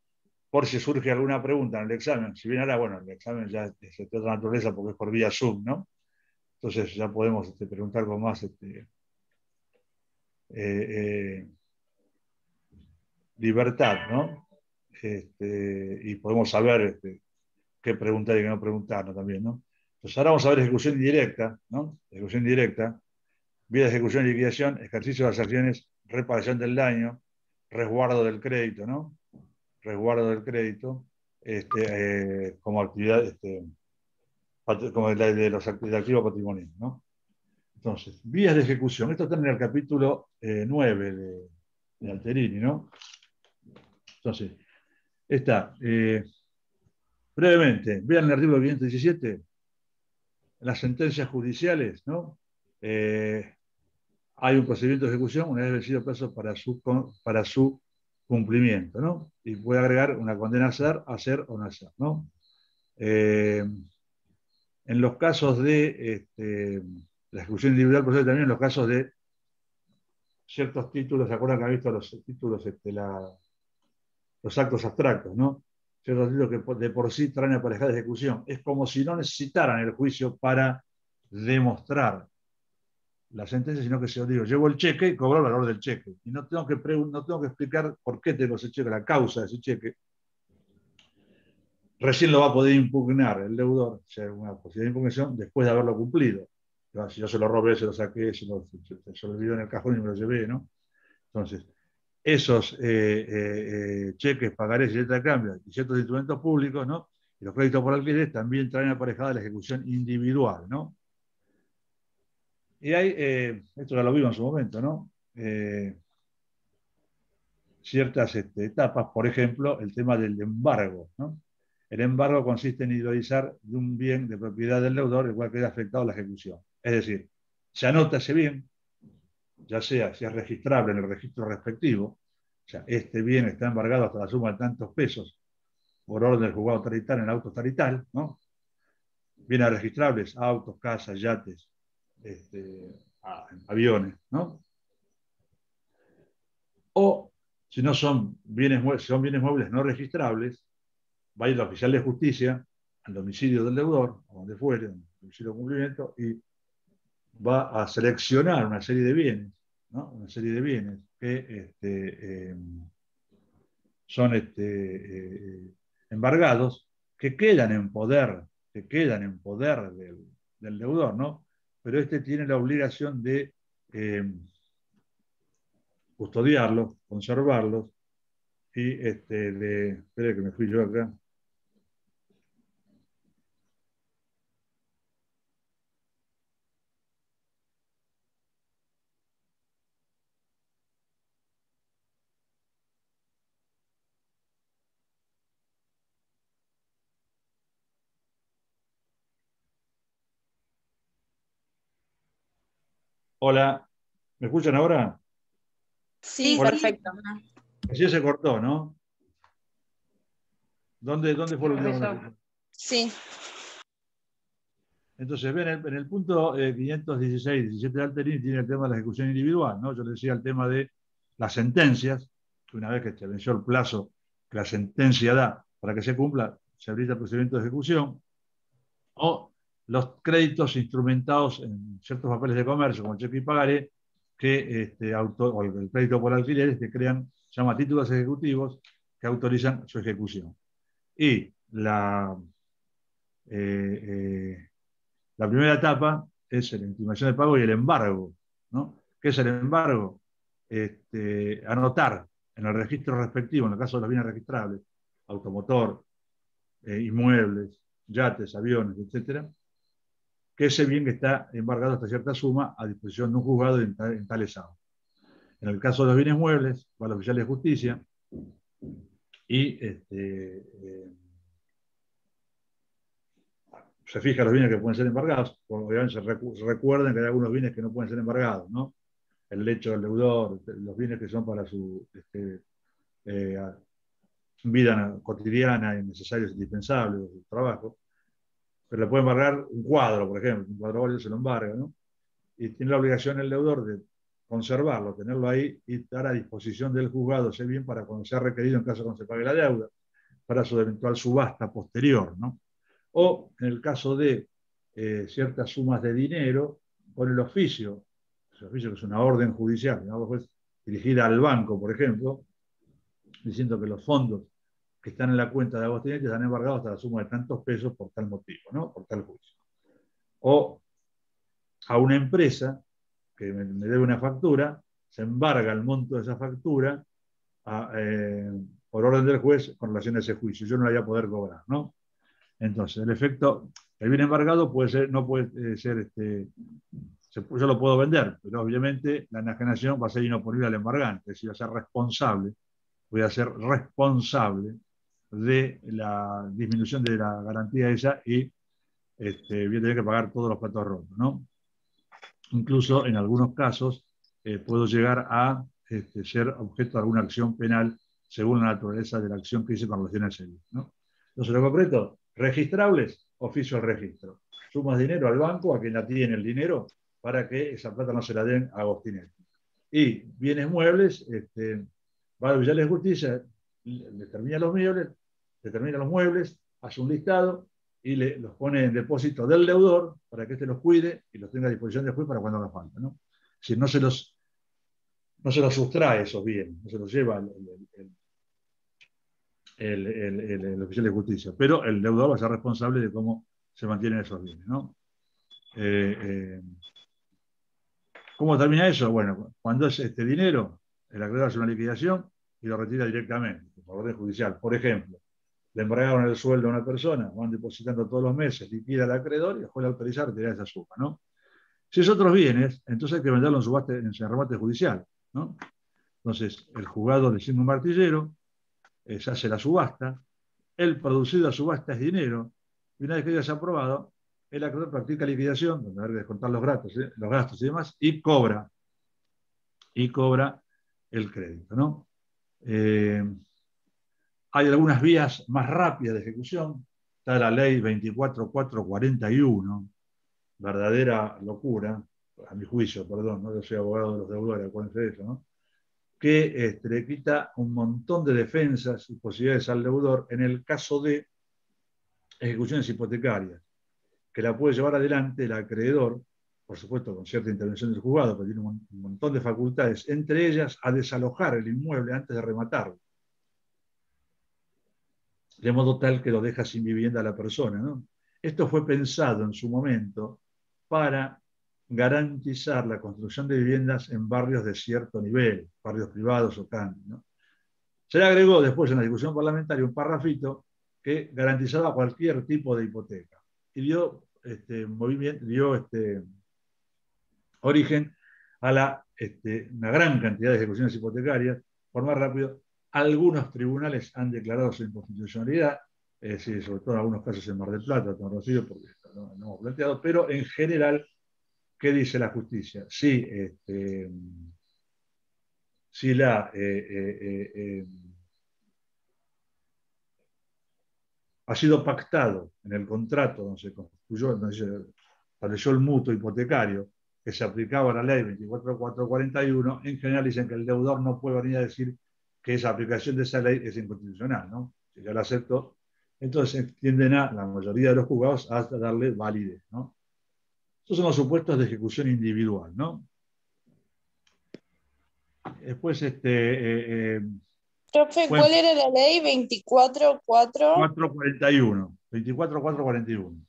por si surge alguna pregunta en el examen. Si bien ahora, bueno, el examen ya es de otra naturaleza porque es por vía Zoom, ¿no? Entonces ya podemos preguntar con más libertad, ¿no? Y podemos saber qué preguntar y qué no preguntar, ¿no? También, ¿no? Entonces ahora vamos a ver ejecución indirecta, ¿no? Ejecución indirecta, vía de ejecución y liquidación, ejercicio de las acciones, reparación del daño, resguardo del crédito, ¿no? Resguardo del crédito, como actividad, como de los activos patrimoniales, ¿no? Entonces, vías de ejecución. Esto está en el capítulo 9 de Alterini, ¿no? Entonces, está, brevemente, vean el artículo 517, las sentencias judiciales, ¿no? Hay un procedimiento de ejecución una vez vencido plazo para su cumplimiento, ¿no? Y puede agregar una condena a hacer o no hacer, ¿no? En los casos de la ejecución individual, procede también en los casos de ciertos títulos, ¿se acuerdan que han visto los títulos, los actos abstractos, ¿no? ciertos títulos que de por sí traen aparejada ejecución. Es como si no necesitaran el juicio para demostrar la sentencia, sino que se lo digo, llevo el cheque y cobro el valor del cheque. Y no tengo que explicar por qué tengo ese cheque, la causa de ese cheque. Recién lo va a poder impugnar el deudor, o sea, una posibilidad de impugnación, después de haberlo cumplido. Si yo se lo robé, se lo saqué, se lo olvidó en el cajón y me lo llevé, ¿no? Entonces, esos cheques, pagarés y letra de cambio y ciertos instrumentos públicos, ¿no? Y los créditos por alquiler también traen aparejada la ejecución individual, ¿no? Y hay, esto ya lo vimos en su momento, ¿no? Ciertas etapas, por ejemplo, el tema del embargo, ¿no? El embargo consiste en individualizar de un bien de propiedad del deudor el cual queda afectado a la ejecución. Es decir, se anota ese bien, ya sea si es registrable en el registro respectivo, o sea, este bien está embargado hasta la suma de tantos pesos por orden del juzgado tarital en el auto tarital, ¿no? Bienes registrables, autos, casas, yates, aviones, ¿no? O si no son bienes muebles no registrables, va a ir al oficial de justicia al domicilio del deudor, a donde fuere, al domicilio de cumplimiento, y va a seleccionar una serie de bienes, ¿no? Una serie de bienes que son embargados, que quedan en poder del deudor, ¿no? Pero este tiene la obligación de custodiarlos, conservarlos, y espere que me fui yo acá. Hola, ¿me escuchan ahora? Sí, Hola. perfecto. Así se cortó, ¿no? ¿Dónde fue el último? Sí. Entonces, ven, en el punto 516, 17 de Alterini tiene el tema de la ejecución individual, ¿no? Yo le decía el tema de las sentencias, que una vez que se venció el plazo que la sentencia da para que se cumpla, se habilita el procedimiento de ejecución, o los créditos instrumentados en ciertos papeles de comercio, como el cheque y pagaré, que o el crédito por alquileres, que crean, se llama títulos ejecutivos, que autorizan su ejecución. Y la primera etapa es la intimación de pago y el embargo, ¿no? ¿Qué es el embargo? Anotar en el registro respectivo, en el caso de los bienes registrables, automotor, inmuebles, yates, aviones, etcétera, que ese bien que está embargado hasta cierta suma a disposición de un juzgado en tal estado. En el caso de los bienes muebles, va al oficial de justicia y se fija los bienes que pueden ser embargados. Obviamente recuerden que hay algunos bienes que no pueden ser embargados, ¿no? El lecho del deudor, los bienes que son para su vida cotidiana y necesarios, indispensables, su trabajo. Pero le puede embargar un cuadro, por ejemplo, un cuadro óleo se lo embarga, ¿no? Y tiene la obligación el deudor de conservarlo, tenerlo ahí y estar a disposición del juzgado ese bien para cuando sea requerido en caso de que no se pague la deuda, para su eventual subasta posterior, ¿no? O en el caso de ciertas sumas de dinero, con el oficio que es una orden judicial, ¿no? Pues, dirigida al banco, por ejemplo, diciendo que los fondos que están en la cuenta de Agostinete están embargados hasta la suma de tantos pesos por tal motivo, ¿no? Por tal juicio. O a una empresa que me debe una factura, se embarga el monto de esa factura por orden del juez con relación a ese juicio. Yo no la voy a poder cobrar, ¿no? Entonces, el efecto, el bien embargado puede ser, no puede ser, yo lo puedo vender, pero obviamente la enajenación va a ser inoponible al embargante, es decir, va a ser responsable, voy a ser responsable de la disminución de la garantía esa y voy a tener que pagar todos los platos rotos, ¿no? Incluso en algunos casos puedo llegar a ser objeto de alguna acción penal según la naturaleza de la acción que hice con relación al servicio, ¿no? Entonces, lo concreto, registrables, oficio al registro. Sumas dinero al banco, a quien la tiene el dinero, para que esa plata no se la den a Agostinete. Y bienes muebles, va al oficial de justicia, determina los muebles, determina los muebles, hace un listado y los pone en depósito del deudor para que éste los cuide y los tenga a disposición después para cuando haga falta, ¿no? Es decir, no se los sustrae esos bienes, no se los lleva el oficial de justicia, pero el deudor va a ser responsable de cómo se mantienen esos bienes, ¿no? ¿Cómo termina eso? Bueno, cuando es este dinero, el acreedor hace una liquidación y lo retira directamente, por orden judicial. Por ejemplo, le embargaron el sueldo a una persona, van depositando todos los meses, liquida al acreedor y después le autoriza a retirar esa suma, ¿no? Si es otros bienes, entonces hay que venderlo en subasta, en remate judicial, ¿no? Entonces, el juzgado designa un martillero, se hace la subasta, el producido a subasta es dinero, y una vez que ya se ha aprobado, el acreedor practica liquidación, donde hay que descontar los gastos y demás, y cobra el crédito, ¿no? Hay algunas vías más rápidas de ejecución. Está la ley 24441, verdadera locura, a mi juicio, perdón, no yo soy abogado de los deudores, acuérdense de eso, ¿no? Que le quita un montón de defensas y posibilidades al deudor en el caso de ejecuciones hipotecarias, que la puede llevar adelante el acreedor, por supuesto con cierta intervención del juzgado, pero tiene un montón de facultades, entre ellas a desalojar el inmueble antes de rematarlo, de modo tal que lo deja sin vivienda a la persona, ¿no? Esto fue pensado en su momento para garantizar la construcción de viviendas en barrios de cierto nivel, barrios privados o cantos, ¿no? Se le agregó después en la discusión parlamentaria un parrafito que garantizaba cualquier tipo de hipoteca y dio origen a una gran cantidad de ejecuciones hipotecarias. Por más rápido, algunos tribunales han declarado su inconstitucionalidad, sobre todo en algunos casos en Mar del Plata, con Rocío, porque no hemos planteado, pero en general, ¿qué dice la justicia? Si ha sido pactado en el contrato donde se constituyó, donde se estableció el mutuo hipotecario, que se aplicaba la ley 24441, en general dicen que el deudor no puede venir a decir que esa aplicación de esa ley es inconstitucional, ¿no? Si ya la aceptó, entonces tienden la mayoría de los juzgados a darle validez, ¿no? Estos son los supuestos de ejecución individual, ¿no? Después, Profe, ¿cuál era la ley? 24441.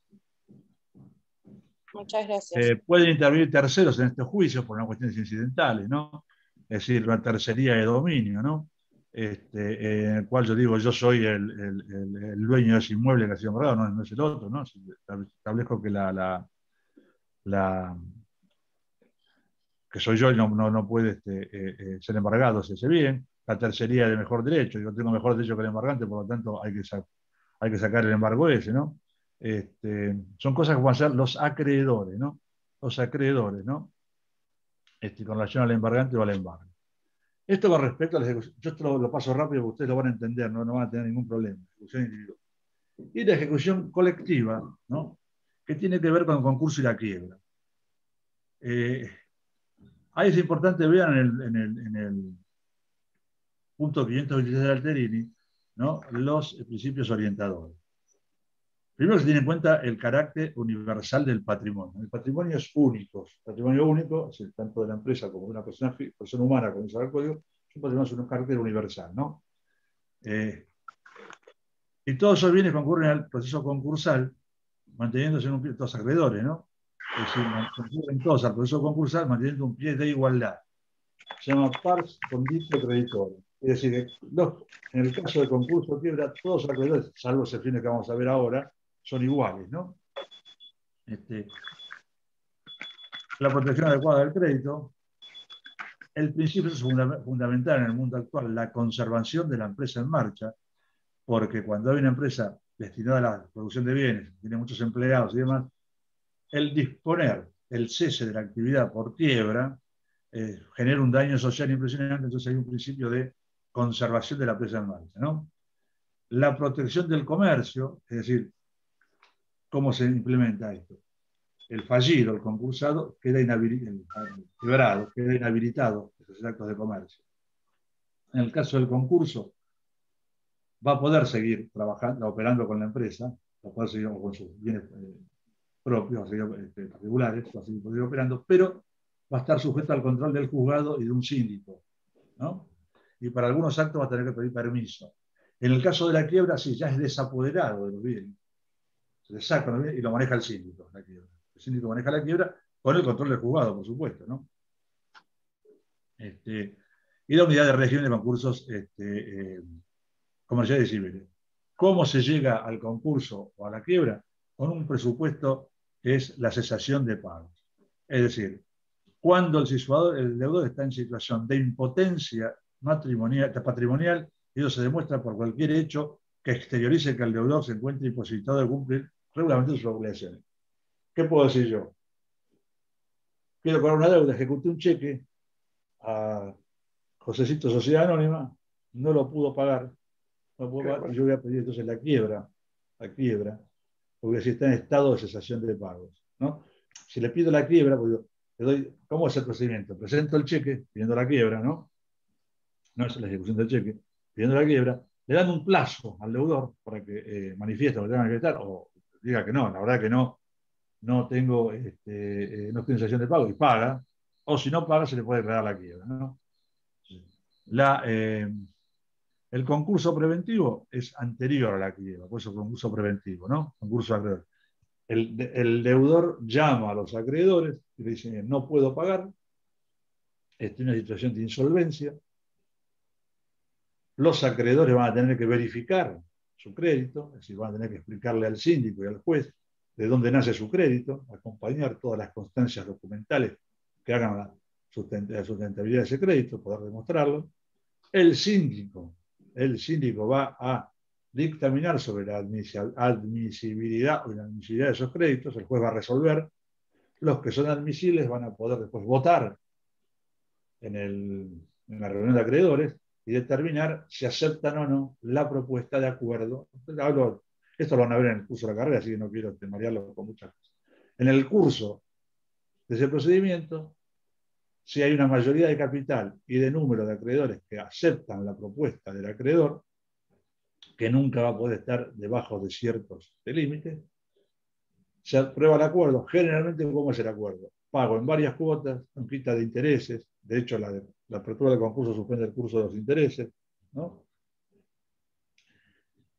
Muchas gracias. Pueden intervenir terceros en estos juicios por unas cuestiones incidentales, ¿no? Es decir, una tercería de dominio, ¿no? En el cual yo digo, yo soy el dueño de ese inmueble que ha sido embargado, no es el otro, ¿no? Si establezco que que soy yo y no puede ser embargado si hace bien. La tercería de mejor derecho, yo tengo mejor derecho que el embargante, por lo tanto hay que sacar el embargo ese, ¿no? Son cosas que van a ser los acreedores, ¿no? Los acreedores, ¿no? Con relación al embargante o al embargo. Esto con respecto a la ejecución, yo esto lo paso rápido porque ustedes lo van a entender, no van a tener ningún problema. Ejecución individual. Y la ejecución colectiva, ¿no? Que tiene que ver con el concurso y la quiebra. Ahí es importante, vean en el punto 526 de Alterini, ¿no? Los principios orientadores. Primero se tiene en cuenta el carácter universal del patrimonio. El patrimonio es único. El patrimonio único, es tanto de la empresa como de una persona humana, como dice el código, es un patrimonio, es un carácter universal, ¿no? Y todos esos bienes concurren al proceso concursal, manteniéndose en un pie, todos acreedores, ¿no? Es decir, concurren todos al proceso concursal, manteniendo un pie de igualdad. Se llama pars conditio creditore. Es decir, en el caso de concurso o quiebra, todos los acreedores, salvo excepciones que vamos a ver ahora, son iguales, ¿no? La protección adecuada del crédito. El principio es fundamental en el mundo actual, la conservación de la empresa en marcha, porque cuando hay una empresa destinada a la producción de bienes, tiene muchos empleados y demás, el disponer el cese de la actividad por quiebra genera un daño social impresionante, entonces hay un principio de conservación de la empresa en marcha, ¿no? La protección del comercio, es decir, ¿cómo se implementa esto? El fallido, el concursado, queda inhabilitado de hacer actos de comercio. En el caso del concurso, va a poder seguir trabajando, operando con la empresa, va a poder seguir con sus bienes propios, particulares, va a seguir operando, pero va a estar sujeto al control del juzgado y de un síndico, ¿no? Y para algunos actos va a tener que pedir permiso. En el caso de la quiebra, sí, ya es desapoderado de los bienes. Se le saca los bienes y lo maneja el síndico, la quiebra. El síndico maneja la quiebra con el control del juzgado, por supuesto, ¿no? Y la unidad de régimen de concursos comerciales y civiles. ¿Cómo se llega al concurso o a la quiebra? Con un presupuesto que es la cesación de pagos. Es decir, cuando el deudor está en situación de impotencia patrimonial, y eso se demuestra por cualquier hecho que exteriorice que el deudor se encuentre imposibilitado de cumplir regularmente sus obligaciones. ¿Qué puedo decir yo? Quiero cobrar una deuda, ejecuté un cheque a Josecito Sociedad Anónima, no lo pudo pagar, y yo voy a pedir entonces la quiebra, porque si está en estado de cesación de pagos, ¿no? Si le pido la quiebra, pues le doy, ¿cómo es el procedimiento? Presento el cheque pidiendo la quiebra, ¿no? No es la ejecución del cheque, pidiendo la quiebra, le dan un plazo al deudor para que manifieste lo que tenga que manifestar, o diga que no, la verdad que no tengo, no estoy en cesación de pago, y paga, o si no paga se le puede declarar la quiebra, ¿no? El concurso preventivo es anterior a la quiebra, por eso concurso preventivo, ¿no? Concurso acreedor. El deudor llama a los acreedores y le dice, no puedo pagar, estoy en una situación de insolvencia. Los acreedores van a tener que verificar su crédito, es decir, van a tener que explicarle al síndico y al juez de dónde nace su crédito, acompañar todas las constancias documentales que hagan la sustentabilidad de ese crédito, poder demostrarlo. El síndico va a dictaminar sobre la admisibilidad o inadmisibilidad de esos créditos, el juez va a resolver, los que son admisibles van a poder después votar en la reunión de acreedores y determinar si aceptan o no la propuesta de acuerdo. Esto lo van a ver en el curso de la carrera, así que no quiero marearlo con muchas cosas. En el curso de ese procedimiento, si hay una mayoría de capital y de número de acreedores que aceptan la propuesta del acreedor, que nunca va a poder estar debajo de ciertos límites, se aprueba el acuerdo. Generalmente, ¿cómo es el acuerdo? Pago en varias cuotas, con quita de intereses. De hecho, la apertura del concurso suspende el curso de los intereses, ¿no?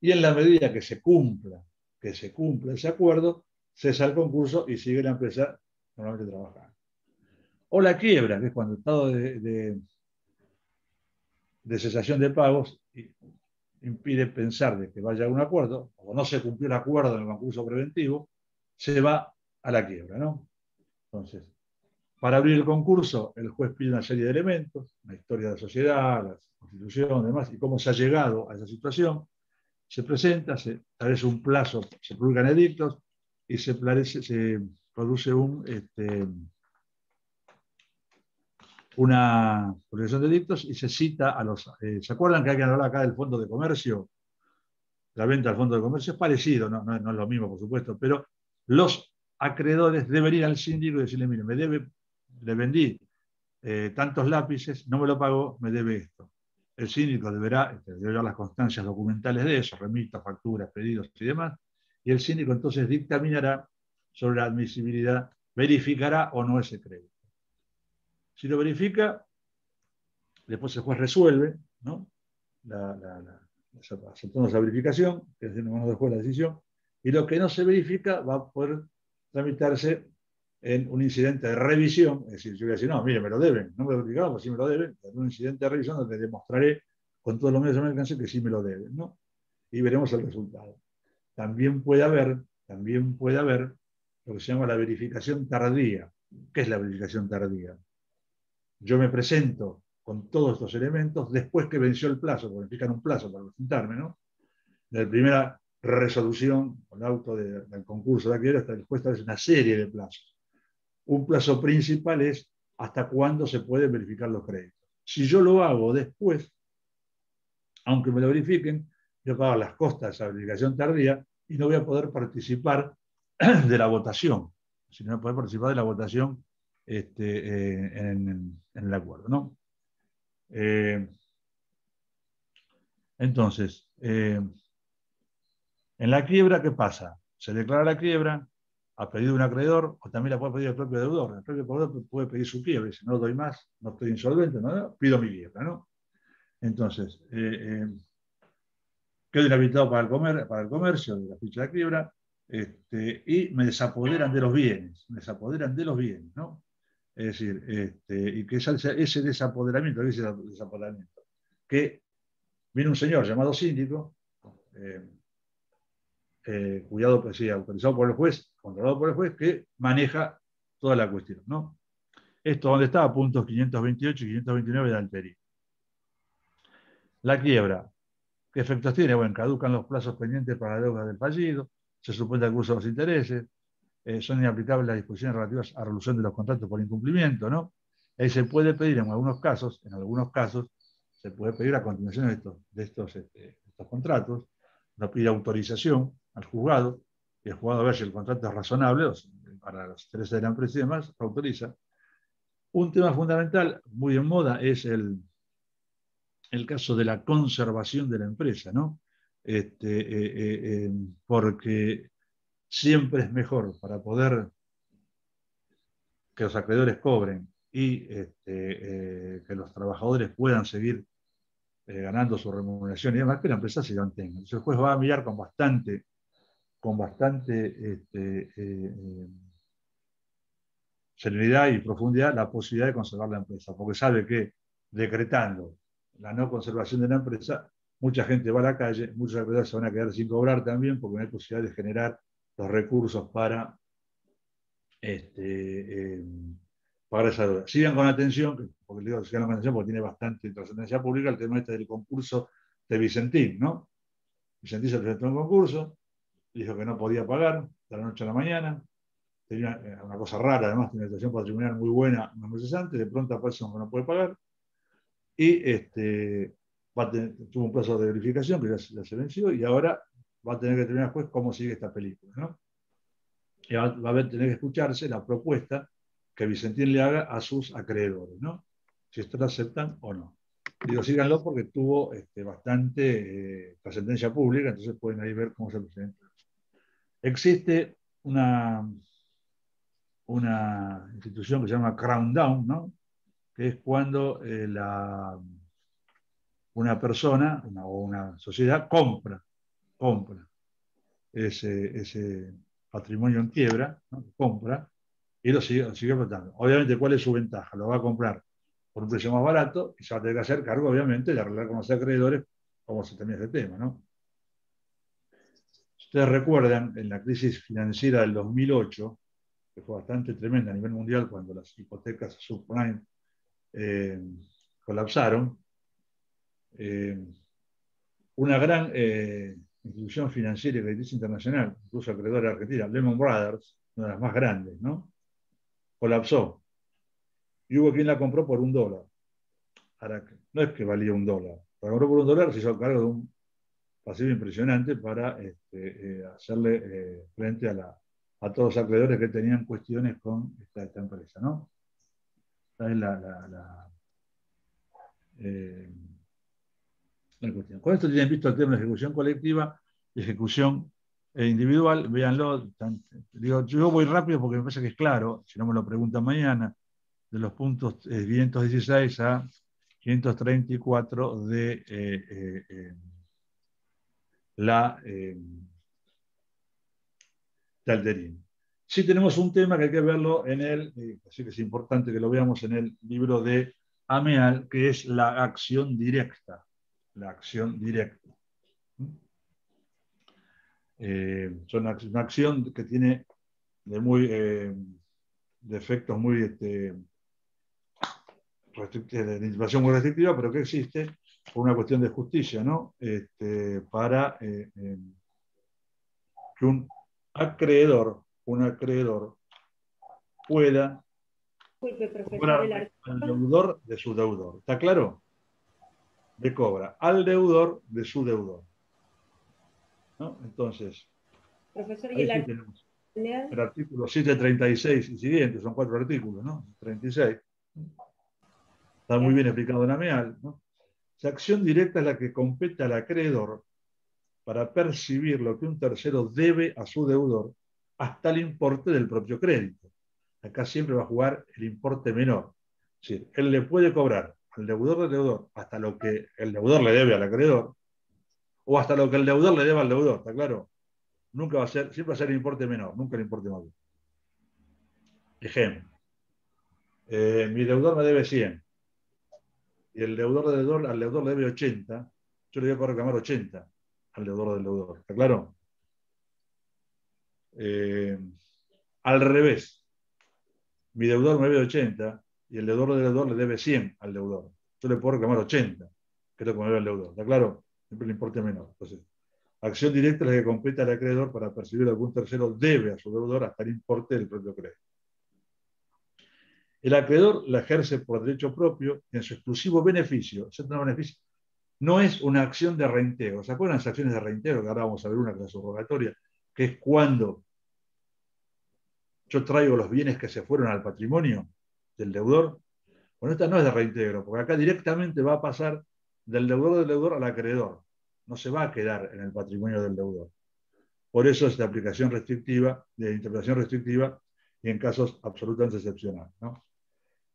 Y en la medida que se cumpla ese acuerdo, cesa el concurso y sigue la empresa normalmente trabajando. O la quiebra, que es cuando el estado de cesación de pagos impide pensar de que vaya a un acuerdo, o no se cumplió el acuerdo en el concurso preventivo, se va a la quiebra, ¿no? Entonces, para abrir el concurso, el juez pide una serie de elementos, la historia de la sociedad, la constitución, demás, y cómo se ha llegado a esa situación. Se presenta, se establece un plazo, se publican edictos y se produce una publicación de edictos y se cita a los... ¿se acuerdan que hay que hablar acá del Fondo de Comercio? La venta del Fondo de Comercio es parecido, no es lo mismo, por supuesto, pero los acreedores deben ir al síndico y decirle, mire, le vendí tantos lápices, no me lo pagó, me debe esto. El síndico deberá dar las constancias documentales de eso, remitas, facturas, pedidos y demás, y el síndico entonces dictaminará sobre la admisibilidad, verificará o no ese crédito. Si lo verifica, después el juez resuelve, ¿no? Aceptando esa verificación, que es de mano del juez la decisión, y lo que no se verifica va a poder tramitarse en un incidente de revisión, es decir, yo voy a decir, no, mire, me lo deben, no me lo verificaron, pues sí me lo deben, en un incidente de revisión donde demostraré con todos los medios de mi alcance que sí me lo deben, ¿no? Y veremos el resultado. También puede haber lo que se llama la verificación tardía. ¿Qué es la verificación tardía? Yo me presento con todos estos elementos después que venció el plazo, porque me fijan un plazo para presentarme, ¿no? De la primera resolución, con el auto del concurso de quiebra, hasta el juez establece una serie de plazos. Un plazo principal es hasta cuándo se pueden verificar los créditos. Si yo lo hago después, aunque me lo verifiquen, yo pago las costas de esa verificación tardía y no voy a poder participar de la votación, sino voy a poder participar de la votación en el acuerdo, ¿no? Entonces, en la quiebra, ¿qué pasa? Se declara la quiebra a pedido de un acreedor, o también la puede pedir el propio deudor. El propio deudor puede pedir su quiebra y dice, no doy más, no estoy insolvente, no, pido mi quiebra, ¿no? Entonces, quedo inhabilitado para el comercio de la ficha de quiebra, y me desapoderan de los bienes, ¿no? Es decir, y que ese desapoderamiento, ¿qué es ese desapoderamiento? Que viene un señor llamado síndico, cuidado, pues sí, autorizado por el juez, controlado por el juez, que maneja toda la cuestión, ¿no? Esto donde está, puntos 528 y 529 de Alteria. La quiebra, ¿qué efectos tiene? Bueno, caducan los plazos pendientes para la deuda del fallido, se suspende el curso de los intereses, son inaplicables las disposiciones relativas a resolución de los contratos por incumplimiento, ¿no? Ahí se puede pedir en algunos casos, se puede pedir a continuación de estos contratos, uno pide autorización al juzgado, y el juzgado, a ver si el contrato es razonable, para los intereses de la empresa y demás, autoriza. Un tema fundamental, muy en moda, es el caso de la conservación de la empresa, ¿no? Porque siempre es mejor para poder que los acreedores cobren y que los trabajadores puedan seguir ganando su remuneración y demás, que la empresa se mantenga. Entonces el juez va a mirar con bastante serenidad y profundidad la posibilidad de conservar la empresa, porque sabe que decretando la no conservación de la empresa, mucha gente va a la calle, muchos acreedores se van a quedar sin cobrar también, porque no hay posibilidad de generar los recursos para pagar esa deuda. Sigan con atención, porque digo sigan con atención porque tiene bastante trascendencia pública, el tema del concurso de Vicentín, ¿no? Vicentín se presentó en un concurso, dijo que no podía pagar de la noche a la mañana, tenía una cosa rara, además tiene una situación patrimonial muy buena unos meses antes, de pronto aparece que no puede pagar, y tuvo un plazo de verificación que ya se venció, y ahora va a tener que determinar el juez cómo sigue esta película, ¿no? Y va a tener que escucharse la propuesta que Vicentín le haga a sus acreedores, ¿no? Si estos la aceptan o no. Digo, síganlo porque tuvo bastante trascendencia pública, entonces pueden ahí ver cómo se presenta. Existe una institución que se llama Crown Down, ¿no? Que es cuando una persona o una sociedad compra ese patrimonio en quiebra, ¿no? Compra y lo sigue explotando. Obviamente, ¿cuál es su ventaja? Lo va a comprar por un precio más barato y se va a tener que hacer cargo, obviamente, de arreglar con los acreedores cómo se termina ese tema, ¿no? Ustedes recuerdan, en la crisis financiera del 2008, que fue bastante tremenda a nivel mundial cuando las hipotecas subprime colapsaron, una gran institución financiera y crediticia internacional, incluso acreedora de Argentina, Lehman Brothers, una de las más grandes, ¿no? Colapsó. Y hubo quien la compró por $1. Ahora, no es que valía $1. La compró por $1, se hizo cargo de un pasivo impresionante para hacerle frente a todos los acreedores que tenían cuestiones con esta empresa, ¿no? Esta es la cuestión. Con esto tienen visto el tema de ejecución colectiva y ejecución individual, véanlo. Digo, yo voy rápido porque me parece que es claro, si no me lo preguntan mañana, de los puntos 516 a 534 de Alterín. Sí tenemos un tema que hay que verlo así que es importante que lo veamos en el libro de Ameal, que es la acción directa. La acción directa. Es una acción que tiene de efectos muy de información muy restrictiva, pero que existe por una cuestión de justicia, ¿no? Para que un acreedor pueda cobrar al deudor de su deudor. ¿Está claro? Le cobra al deudor de su deudor, ¿no? Entonces, profesor, ahí sí tenemos el artículo 736 y siguientes, son 4 artículos, ¿no? 36. Está muy bien explicado en Ameal, ¿no? La acción directa es la que compete al acreedor para percibir lo que un tercero debe a su deudor hasta el importe del propio crédito. Acá siempre va a jugar el importe menor. Es decir, él le puede cobrar al deudor del deudor hasta lo que el deudor le debe al acreedor o hasta lo que el deudor le debe al deudor, ¿está claro? Nunca va a ser, siempre va a ser el importe menor, nunca el importe mayor. Ejemplo. Mi deudor me debe 100 y el deudor del deudor al deudor le debe 80, yo le voy a reclamar 80 al deudor del deudor, ¿está claro? Al revés, mi deudor me debe 80 y el deudor del deudor le debe 100 al deudor. Yo le puedo reclamar 80, que es lo que me debe el deudor, ¿está claro? Siempre el importe menor. Entonces, acción directa es la que compete al acreedor para percibir lo que un tercero debe a su deudor hasta el importe del propio crédito. El acreedor la ejerce por derecho propio en su exclusivo beneficio. No es una acción de reintegro. ¿Se acuerdan las acciones de reintegro? Que ahora vamos a ver una que es la subrogatoria, que es cuando yo traigo los bienes que se fueron al patrimonio del deudor. Bueno, esta no es de reintegro, porque acá directamente va a pasar del deudor al acreedor. No se va a quedar en el patrimonio del deudor. Por eso es de aplicación restrictiva, de interpretación restrictiva, y en casos absolutamente excepcionales, ¿no?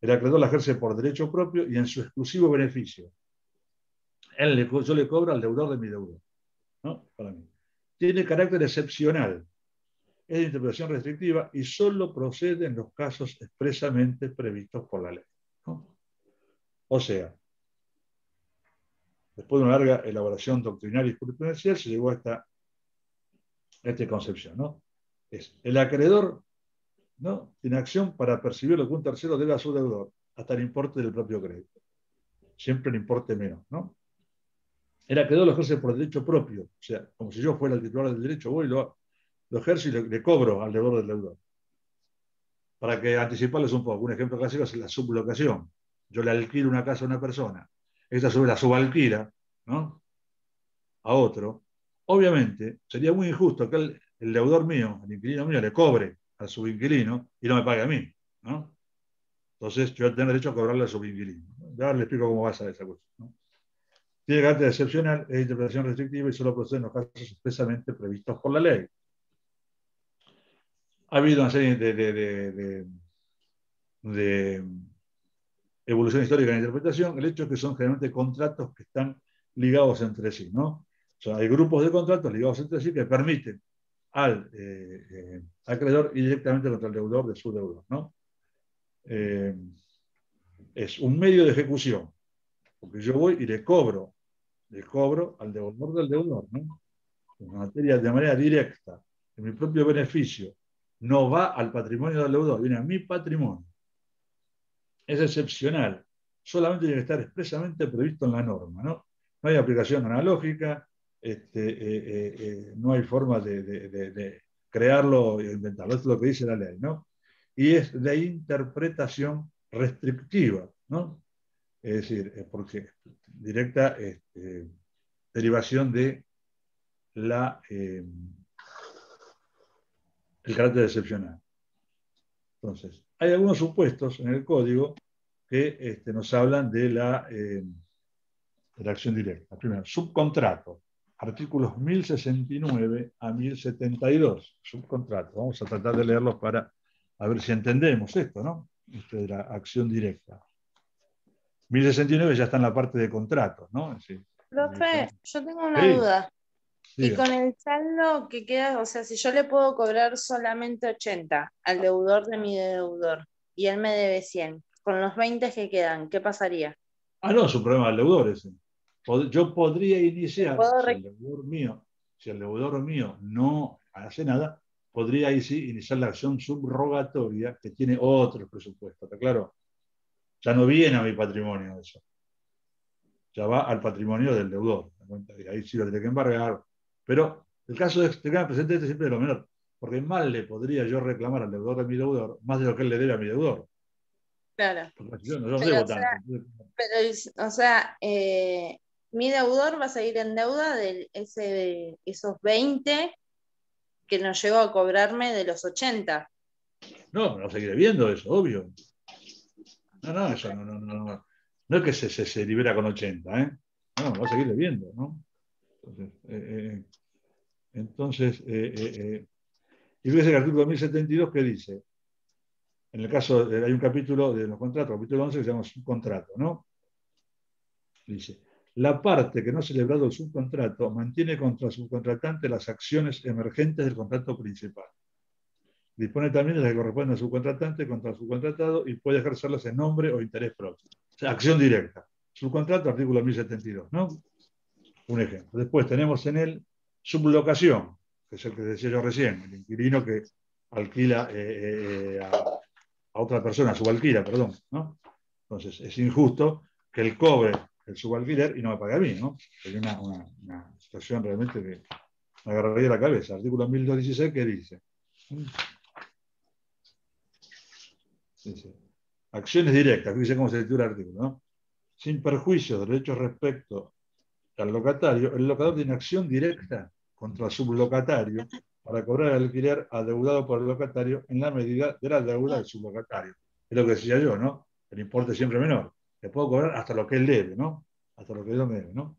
El acreedor la ejerce por derecho propio y en su exclusivo beneficio. Yo le cobro al deudor de mi deudor, ¿no? Para mí. Tiene carácter excepcional. Es de interpretación restrictiva y solo procede en los casos expresamente previstos por la ley, ¿no? O sea, después de una larga elaboración doctrinaria y jurisprudencial, se llegó a esta concepción, ¿no? Es el acreedor, ¿no? Tiene acción para percibir lo que un tercero debe a su deudor, hasta el importe del propio crédito. Siempre el importe menos, ¿no? El acreedor lo ejerce por derecho propio, o sea, como si yo fuera el titular del derecho, voy y lo ejerzo y le cobro al deudor del deudor. Para que anticiparles un poco, un ejemplo clásico es la sublocación. Yo le alquilo una casa a una persona, esta la subalquila, ¿no? A otro. Obviamente, sería muy injusto que el deudor mío, el inquilino mío, le cobre al subinquilino y no me pague a mí, ¿no? Entonces, yo tengo derecho a cobrarle al subinquilino. Ahora le explico cómo va a ser esa cuestión, ¿no? Tiene carácter excepcional, es de interpretación restrictiva y solo procede en los casos expresamente previstos por la ley. Ha habido una serie de evolución histórica en la interpretación. El hecho es que son generalmente contratos que están ligados entre sí, ¿no? O sea, hay grupos de contratos ligados entre sí que permiten al acreedor ir directamente contra el deudor de su deudor, ¿no? Es un medio de ejecución, porque yo voy y le cobro al deudor del deudor, ¿no? De manera directa, en mi propio beneficio, no va al patrimonio del deudor, viene a mi patrimonio. Es excepcional, solamente tiene que estar expresamente previsto en la norma, ¿no? No hay aplicación analógica, no hay forma de crearlo o inventarlo, esto es lo que dice la ley, ¿no? Y es de interpretación restrictiva, ¿no? Es decir, porque directa derivación de el carácter excepcional. Entonces, hay algunos supuestos en el código que nos hablan de la acción directa. Primero, subcontrato. Artículos 1069 a 1072. Subcontrato. Vamos a tratar de leerlos para ver si entendemos esto, ¿no? Esto de la acción directa. 1069 ya está en la parte de contratos, ¿no? Sí. Profe, yo tengo una Sí. duda. Y Diga. con el saldo que queda, o sea, si yo le puedo cobrar solamente 80 al deudor de mi deudor y él me debe 100, con los 20 que quedan, ¿qué pasaría? Ah, no, es un problema del deudor ese. Yo podría iniciar, ¿Puedo si el deudor mío no hace nada, podría ahí sí iniciar la acción subrogatoria que tiene otro presupuesto, ¿está claro? Ya no viene a mi patrimonio eso. Ya va al patrimonio del deudor. Y ahí sí lo tiene que embargar. Pero el caso es que tengan presente este siempre es lo menor. Porque mal le podría yo reclamar al deudor de mi deudor más de lo que él le debe a mi deudor. Claro. Porque yo no Pero, debo o sea, tanto. Mi deudor va a seguir en deuda de esos 20 que nos llegó a cobrarme de los 80. No, pero seguiré viendo eso, obvio. No, eso no. No es que se libera con 80, ¿eh? No, va a seguir debiendo, ¿no? Entonces, y fíjese el artículo 1072 que dice, en el caso, hay un capítulo de los contratos, capítulo 11, que se llama subcontrato, ¿no? Dice, la parte que no ha celebrado el subcontrato mantiene contra el subcontratante las acciones emergentes del contrato principal. Dispone también de las que corresponden al subcontratante contra el subcontratado y puede ejercerlas en nombre o interés propio. O sea, acción directa. Subcontrato, artículo 1072, ¿no? Un ejemplo. Después tenemos en él sublocación, que es el que decía yo recién, el inquilino que alquila a otra persona, subalquila, perdón, ¿no? Entonces, es injusto que él cobre el subalquiler y no me pague a mí, ¿no? Sería una situación realmente que me agarraría la cabeza. Artículo 1216, ¿qué dice? Dice, acciones directas, fíjense cómo se titula el artículo, ¿no? Sin perjuicio de derechos respecto al locatario, el locador tiene acción directa contra el sublocatario para cobrar el alquiler adeudado por el locatario en la medida de la deuda del sublocatario. Es lo que decía yo, ¿no? El importe es siempre menor. Le puedo cobrar hasta lo que él debe, ¿no? Hasta lo que él me debe, ¿no?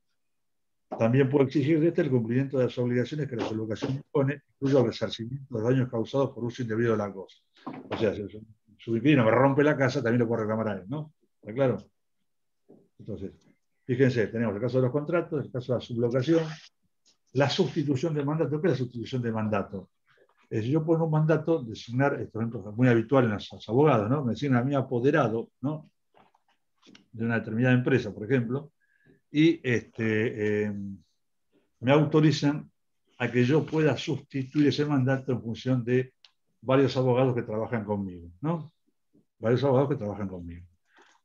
También puedo exigir de este el cumplimiento de las obligaciones que la sublocación impone, incluso el resarcimiento de los daños causados por uso indebido de la cosa. O sea, si su inquilino me rompe la casa, también lo puedo reclamar a él, ¿no? ¿Está claro? Entonces, fíjense, tenemos el caso de los contratos, el caso de la sublocación, la sustitución de mandato. ¿Qué es la sustitución de mandato? Es yo pongo un mandato, designar, esto es muy habitual en los abogados, ¿no? Me designan a mí apoderado, ¿no? De una determinada empresa, por ejemplo, y me autorizan a que yo pueda sustituir ese mandato en función de varios abogados que trabajan conmigo, ¿no? Varios abogados que trabajan conmigo.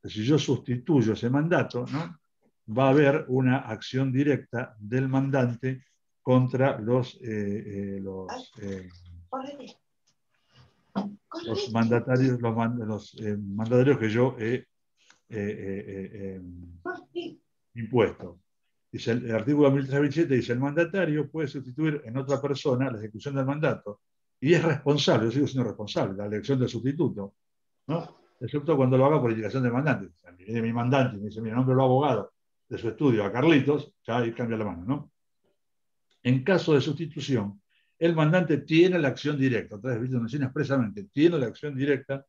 Si yo sustituyo ese mandato, ¿no? Va a haber una acción directa del mandante contra los mandatarios, mandatarios que yo he impuesto. Dice el artículo 1327 dice, el mandatario puede sustituir en otra persona la ejecución del mandato y es responsable, yo sigo siendo responsable de la elección del sustituto, ¿no? Excepto cuando lo haga por indicación del mandante. O sea, viene mi mandante y me dice, mira, nombre lo abogado de su estudio a Carlitos, ya ahí cambia la mano, ¿no? En caso de sustitución, el mandante tiene la acción directa, otra vez visto menciona expresamente, tiene la acción directa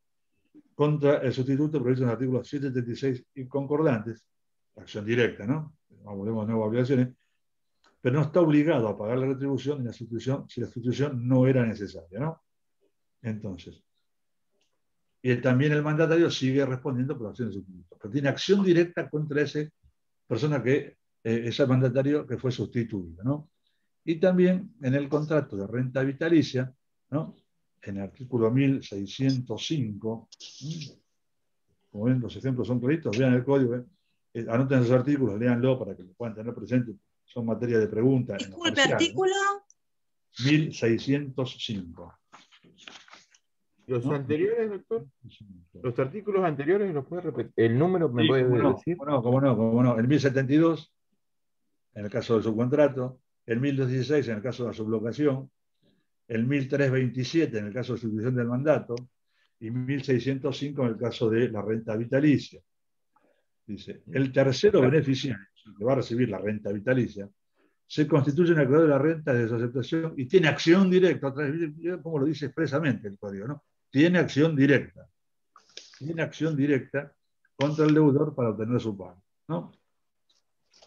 contra el sustituto previsto en el artículo 736 y concordantes, acción directa, ¿no? Volvemos a nuevas obligaciones, pero no está obligado a pagar la retribución de la sustitución si la sustitución no era necesaria, ¿no? Entonces, y también el mandatario sigue respondiendo por la acción de sustituto, pero tiene acción directa contra esa persona ese mandatario que fue sustituido, ¿no? Y también en el contrato de renta vitalicia, ¿no? En el artículo 1605, como ven, los ejemplos son claritos, vean el código, anoten esos artículos, léanlo para que lo puedan tener presente, son materia de pregunta. Disculpe, artículo 1605. Los ¿no? anteriores, doctor, los artículos anteriores, ¿los puede repetir? ¿El número me Sí, puede decir? Cómo no. El 1072, en el caso del subcontrato, el 1216 en el caso de la sublocación, el 1327 en el caso de sustitución del mandato, y 1605 en el caso de la renta vitalicia. Dice, el tercero beneficiario, que va a recibir la renta vitalicia, se constituye en acreedor de la renta de su aceptación y tiene acción directa, otra vez, como lo dice expresamente el código, ¿no? Tiene acción directa. Tiene acción directa contra el deudor para obtener su pago, ¿no?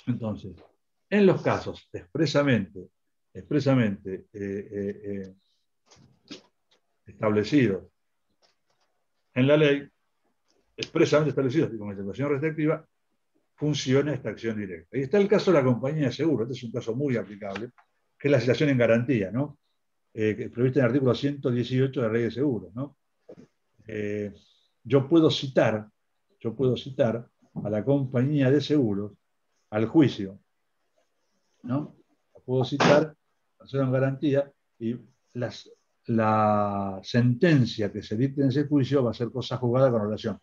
Entonces, en los casos expresamente establecidos en la ley, expresamente establecidos con situación restrictiva, funciona esta acción directa. Y está el caso de la compañía de seguro, este es un caso muy aplicable, que es la citación en garantía, ¿no? Prevista en el artículo 118 de la ley de seguros, ¿no? Yo puedo citar a la compañía de seguros al juicio, ¿no? La puedo citar, hacer en garantía, y la sentencia que se dicte en ese juicio va a ser cosa juzgada con relación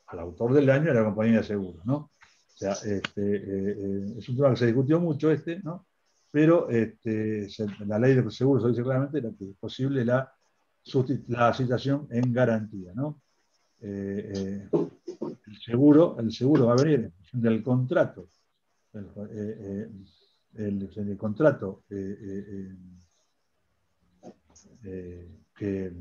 al autor del daño y a la compañía de seguros, ¿no? O sea, es un tema que se discutió mucho, ¿no? Pero la ley de seguros dice claramente que es posible la citación en garantía, ¿no? El seguro va a venir en función del contrato el contrato que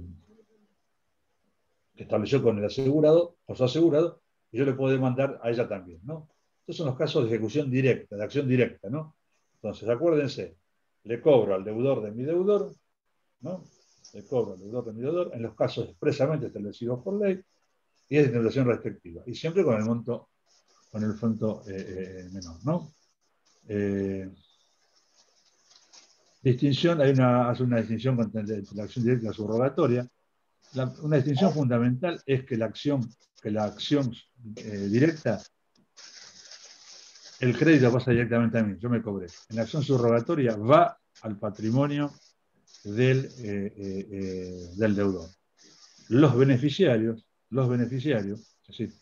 estableció con el asegurado o su asegurado, y yo le puedo demandar a ella también, ¿no? Estos son los casos de ejecución directa, de acción directa, ¿no? Entonces, acuérdense, le cobro al deudor de mi deudor, ¿no? Le cobro al deudor de mi deudor, en los casos expresamente establecidos por ley, y es de indemnización restrictiva, y siempre con el monto menor, ¿no? Distinción, hace una distinción entre la acción directa y la subrogatoria. Una distinción fundamental es que la acción directa, el crédito pasa directamente a mí, yo me cobré. En la acción subrogatoria va al patrimonio del deudor. Los beneficiarios, es decir,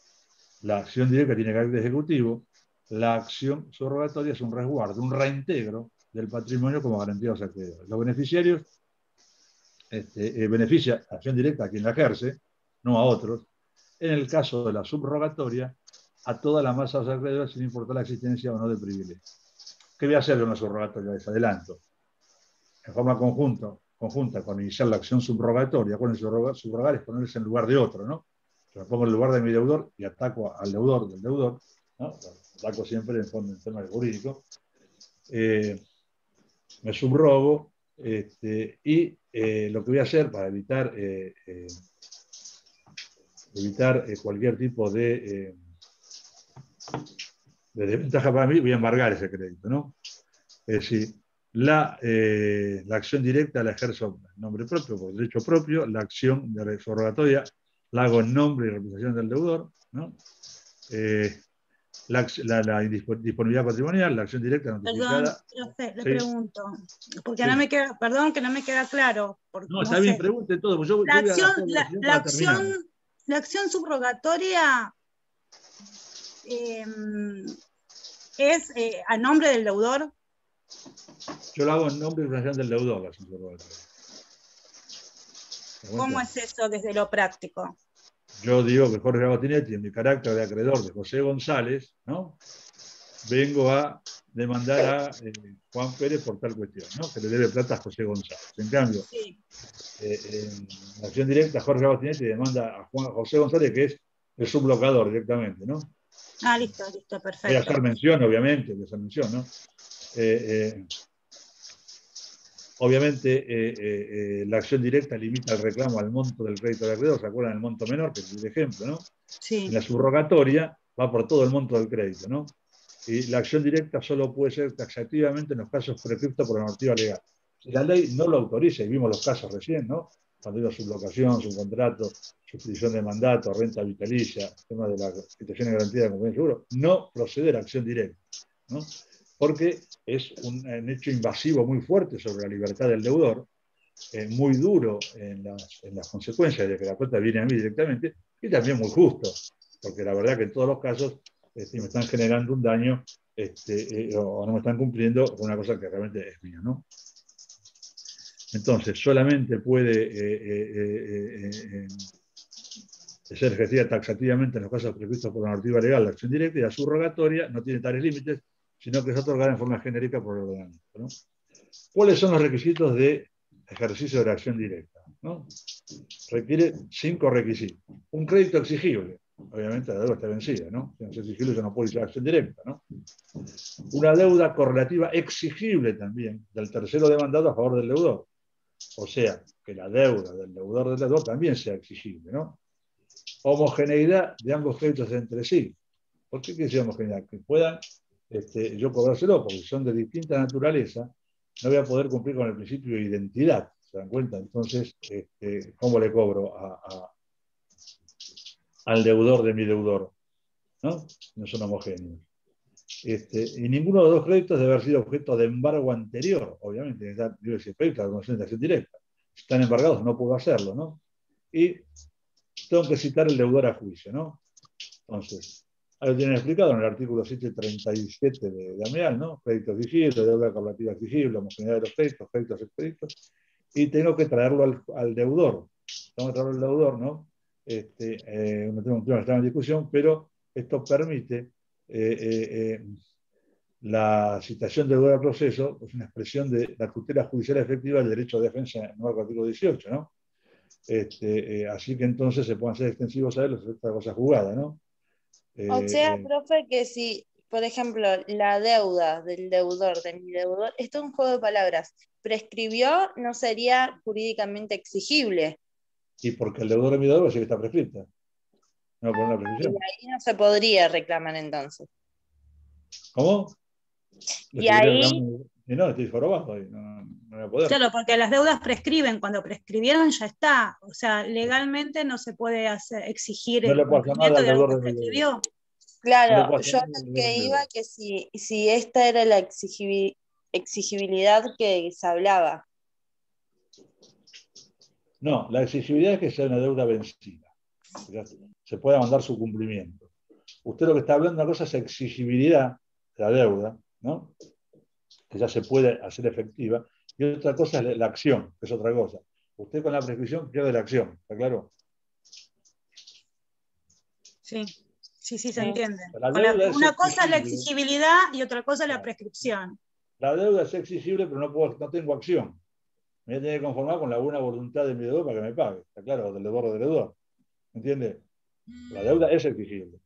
la acción directa tiene carácter ejecutivo, la acción subrogatoria es un resguardo, un reintegro del patrimonio como garantía a los acreedores. Los beneficiarios beneficia la acción directa a quien la ejerce, no a otros. En el caso de la subrogatoria, a toda la masa de los acreedores sin importar la existencia o no de privilegio. ¿Qué voy a hacer de una subrogatoria? Les adelanto. En forma conjunta con iniciar la acción subrogatoria, con el subrogar es ponerse en lugar de otro, ¿no? Yo me pongo en el lugar de mi deudor y ataco al deudor del deudor, ¿no? Ataco siempre en temas jurídicos. Me subrogo y lo que voy a hacer para evitar cualquier tipo de desventaja para mí, voy a embargar ese crédito, ¿no? Es decir, la acción directa la ejerzo en nombre propio, por derecho propio, la acción de subrogatoria la hago en nombre y representación del deudor, ¿no? La disponibilidad patrimonial, la acción directa notificada. Perdón, profe, le Sí. pregunto, porque Sí. no me queda, perdón, que no me queda claro. Porque, No, está bien, pregunte todo. Yo voy a hacer la acción subrogatoria es a nombre del deudor. Yo lo hago en nombre y representación del deudor, la acción subrogatoria. ¿Cómo es eso desde lo práctico? Yo digo que Jorge Agostini, en mi carácter de acreedor de José González, ¿no? Vengo a demandar a Juan Pérez por tal cuestión, ¿no? Que le debe plata a José González. En cambio, sí. En la acción directa, Jorge Agostini demanda a José González, que es el sublocador directamente, ¿no? Ah, listo, perfecto. Voy a hacer mención, obviamente, ¿no? Obviamente, la acción directa limita el reclamo al monto del crédito de acreedor, ¿se acuerdan del monto menor, que es el ejemplo, ¿no? Sí. En la subrogatoria va por todo el monto del crédito, ¿no? Y la acción directa solo puede ser taxativamente en los casos prescriptos por la normativa legal. Si la ley no lo autoriza, y vimos los casos recién, ¿no? Cuando hubo sublocación, subcontrato, suscripción de mandato, renta vitalicia, tema de la situación de garantía de compañía de seguro, no proceder a acción directa, ¿no? Porque es un hecho invasivo muy fuerte sobre la libertad del deudor, muy duro en las consecuencias de que la cuenta viene a mí directamente, y también muy justo, porque la verdad que en todos los casos me están generando un daño o no me están cumpliendo con una cosa que realmente es mía, ¿no? Entonces, solamente puede ser ejercida taxativamente en los casos previstos por la normativa legal la acción directa, y la subrogatoria no tiene tales límites, sino que es otorgada en forma genérica por el ordenamiento, ¿no? ¿Cuáles son los requisitos de ejercicio de la acción directa, ¿no? Requiere 5 requisitos. Un crédito exigible. Obviamente la deuda está vencida, ¿no? Si no es exigible, yo no puedo ir a acción directa, ¿no? Una deuda correlativa exigible también del tercero demandado a favor del deudor. O sea, que la deuda del deudor también sea exigible, ¿no? Homogeneidad de ambos créditos entre sí. ¿Por qué quiere decir homogeneidad? Que puedan yo cobrárselo, porque son de distinta naturaleza, no voy a poder cumplir con el principio de identidad. ¿Se dan cuenta? Entonces, ¿cómo le cobro al deudor de mi deudor? ¿No? No son homogéneos. Y ninguno de los dos créditos debe haber sido objeto de embargo anterior, obviamente. Debe ser crédito de reconocimiento directa. Si están embargados, no puedo hacerlo, ¿no? Y tengo que citar el deudor a juicio, ¿no? Entonces, ahí lo tienen explicado en el artículo 737 de AMEAL, ¿no? Crédito exigible, deuda correlativa exigible, homogeneidad de los créditos expeditos, y tengo que traerlo al deudor. Tengo que traerlo al deudor, ¿no? No tengo un tema que está en discusión, pero esto permite la citación de deudor al proceso es una expresión de la tutela judicial efectiva del derecho de defensa en el nuevo artículo 18, ¿no? Así que entonces se pueden hacer extensivos a él los efectos de la cosa juzgada, ¿no? O sea, profe, que si, por ejemplo, la deuda del deudor, de mi deudor, esto es un juego de palabras, prescribió, no sería jurídicamente exigible. Y porque el deudor es mi deudor, así que está prescripta. No poner una Y prescripción. ahí no se podría reclamar entonces. ¿Cómo? Y ahí, No, estoy jorobado ahí, no voy a poder. Claro, porque las deudas prescriben, cuando prescribieron ya está. O sea, legalmente no se puede exigir No el le puedo hacer nada cumplimiento al de algo deudor que de mi deudor. prescribió. No le claro, puedo hacer yo nada al lo deudor que de mi iba deudor. que si esta era la exigibilidad que se hablaba. No, la exigibilidad es que sea una deuda vencida. Se pueda mandar su cumplimiento. Usted lo que está hablando, una cosa es exigibilidad de la deuda, ¿no? Que ya se puede hacer efectiva, y otra cosa es la acción, que es otra cosa. Usted con la prescripción pierde la acción, ¿está claro? Sí, sí, se entiende. La deuda es Una cosa es la exigible. exigibilidad y otra cosa es la prescripción. La deuda es exigible, pero no tengo acción. Me voy a tener que conformar con la buena voluntad de mi deudor para que me pague. ¿Está claro? Del deudor o del deudor. ¿Entiende? La deuda es exigible.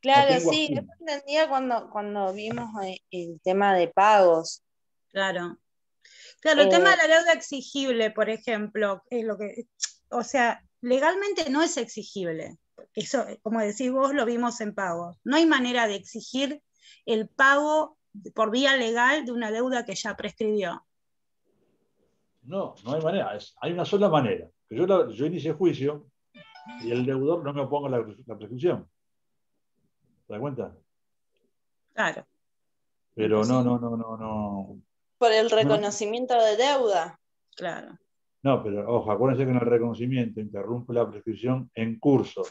Claro, No tengo sí, acción. eso entendía cuando vimos el tema de pagos. Claro. Claro, el tema de la deuda exigible, por ejemplo, es lo que, o sea, legalmente no es exigible. Eso, como decís vos, lo vimos en pagos. No hay manera de exigir el pago por vía legal de una deuda que ya prescribió. No hay manera. Hay una sola manera. Que yo inicie juicio y el deudor no me oponga la prescripción. ¿Te das cuenta? Claro. Pero no. Por el reconocimiento de deuda. Claro. No, pero ojo, acuérdense que en el reconocimiento interrumpe la prescripción en curso.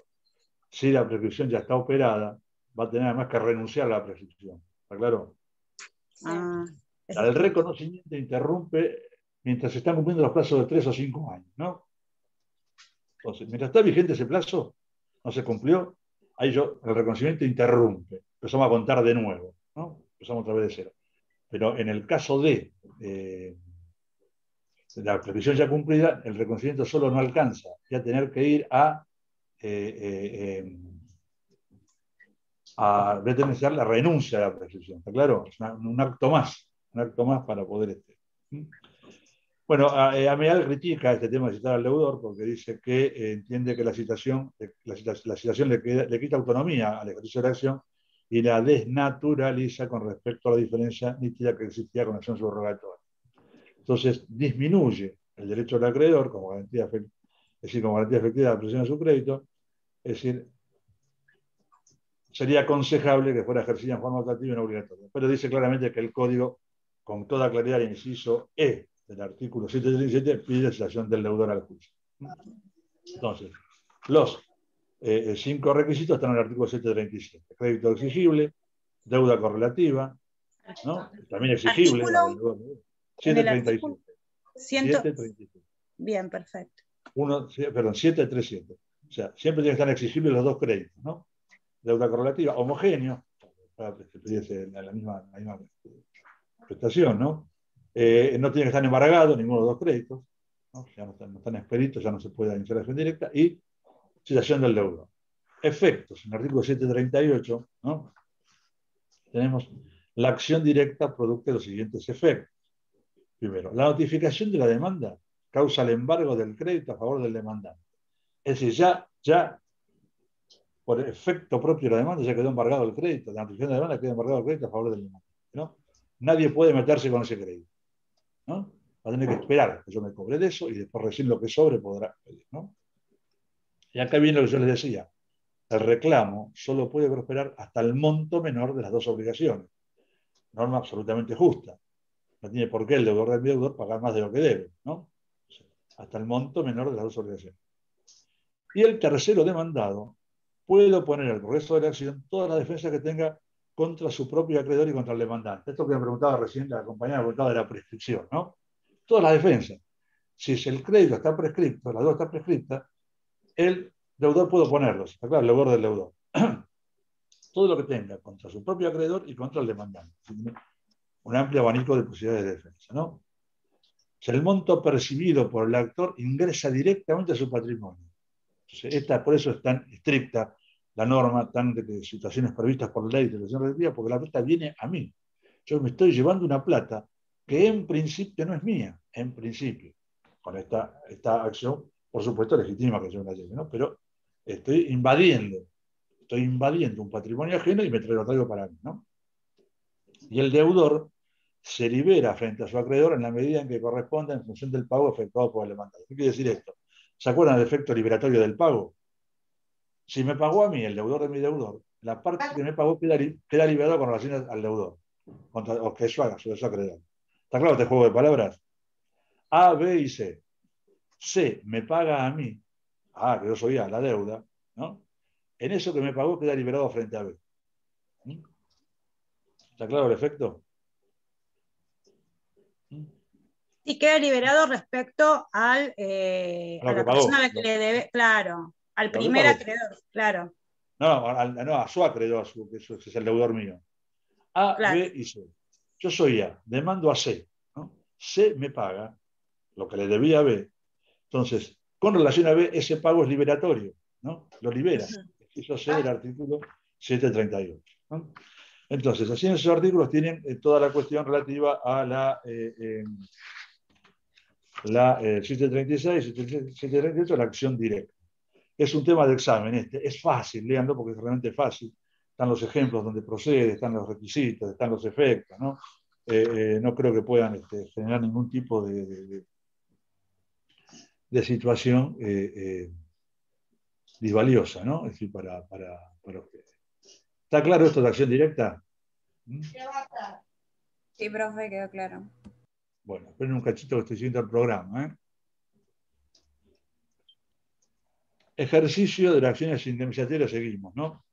Si la prescripción ya está operada, va a tener además que renunciar a la prescripción. ¿Está claro? El reconocimiento interrumpe mientras se están cumpliendo los plazos de 3 o 5 años, ¿no? Entonces, mientras está vigente ese plazo, no se cumplió, ahí el reconocimiento interrumpe. Empezamos a contar de nuevo, ¿no? Empezamos otra vez de cero. Pero en el caso de la prescripción ya cumplida, el reconocimiento solo no alcanza. Ya tener que ir a determinar la renuncia a la prescripción. ¿Está claro? Es un acto más para poder Bueno, Ameal critica este tema de citar al deudor porque dice que entiende que la citación le quita autonomía al ejercicio de la acción y la desnaturaliza con respecto a la diferencia nítida que existía con la acción subrogatoria. Entonces, disminuye el derecho del acreedor como garantía efectiva de la presión de su crédito, es decir, sería aconsejable que fuera ejercida en forma optativa y no obligatoria. Pero dice claramente que el código, con toda claridad, inciso E del artículo 737, pide citación del deudor al juicio. Entonces, los 5 requisitos están en el artículo 737. Crédito exigible, deuda correlativa, ¿no? También exigible. Artículo, 737. 737. Bien, perfecto. 737. O sea, siempre tienen que estar exigibles los dos créditos, ¿no? Deuda correlativa, homogéneo, para pedirse la misma prestación, ¿no? No tiene que estar embargado ninguno de los dos créditos, ¿no? Ya no están expeditos, ya no se puede iniciar la acción directa, y citación del deudor. Efectos, en el artículo 738, ¿no? Tenemos la acción directa producto de los siguientes efectos. Primero, la notificación de la demanda causa el embargo del crédito a favor del demandante. Es decir, ya por efecto propio de la demanda ya quedó embargado el crédito, la notificación de la demanda quedó embargado el crédito a favor del demandante, ¿no? Nadie puede meterse con ese crédito, ¿no? Va a tener que esperar que yo me cobre de eso y después recién lo que sobre podrá pedir, ¿no? Y acá viene lo que yo les decía. El reclamo solo puede prosperar hasta el monto menor de las dos obligaciones. Norma absolutamente justa. No tiene por qué el deudor del deudor pagar más de lo que debe, ¿no? Hasta el monto menor de las dos obligaciones. Y el tercero demandado puede oponer al progreso de la acción toda la defensa que tenga contra su propio acreedor y contra el demandante. Esto que me preguntaba recién la compañera, me preguntaba de la prescripción, ¿no? Todas las defensas. Si el crédito está prescripto, la deuda está prescripta, el deudor puede oponerlos. Está claro, el deudor del deudor. todo lo que tenga contra su propio acreedor y contra el demandante. Un amplio abanico de posibilidades de defensa, ¿no? O sea, el monto percibido por el actor ingresa directamente a su patrimonio. Entonces, por eso es tan estricta la norma, tan de situaciones previstas por ley de legislación relativa, porque la plata viene a mí. Yo me estoy llevando una plata que en principio no es mía, en principio. Con esta acción, por supuesto, legítima que yo la lleve, ¿no? Pero estoy invadiendo un patrimonio ajeno y lo traigo para mí, ¿no? Y el deudor se libera frente a su acreedor en la medida en que corresponda en función del pago efectuado por el demandado. ¿Qué quiere decir esto? ¿Se acuerdan del efecto liberatorio del pago? Si me pagó a mí, el deudor de mi deudor, la parte que me pagó queda liberada con relación al deudor, o que eso haga, su acreedor. ¿Está claro este juego de palabras? A, B y C. C me paga a mí, que yo soy A, la deuda, ¿no? En eso que me pagó queda liberado frente a B. ¿Está claro el efecto? Y queda liberado respecto a la persona a la que le debe, claro, al primer acreedor, claro. No, a su acreedor, que eso es el deudor mío. A, claro. B y C. Yo soy A, demando a C, ¿no? C me paga lo que le debía a B. Entonces, con relación a B, ese pago es liberatorio, ¿no? Lo libera. Eso es el artículo 738, ¿no? Entonces, así en esos artículos tienen toda la cuestión relativa a la 736, 738, la acción directa. Es un tema de examen es fácil, léanlo porque es realmente fácil. Están los ejemplos donde procede, están los requisitos, están los efectos, ¿no? No creo que puedan generar ningún tipo de situación disvaliosa, ¿no? Es decir, para ustedes. ¿Está claro esto de acción directa? Sí, profe, quedó claro. Bueno, esperen un cachito que estoy siguiendo el programa. Ejercicio de las acciones indemnizatorias seguimos, ¿no?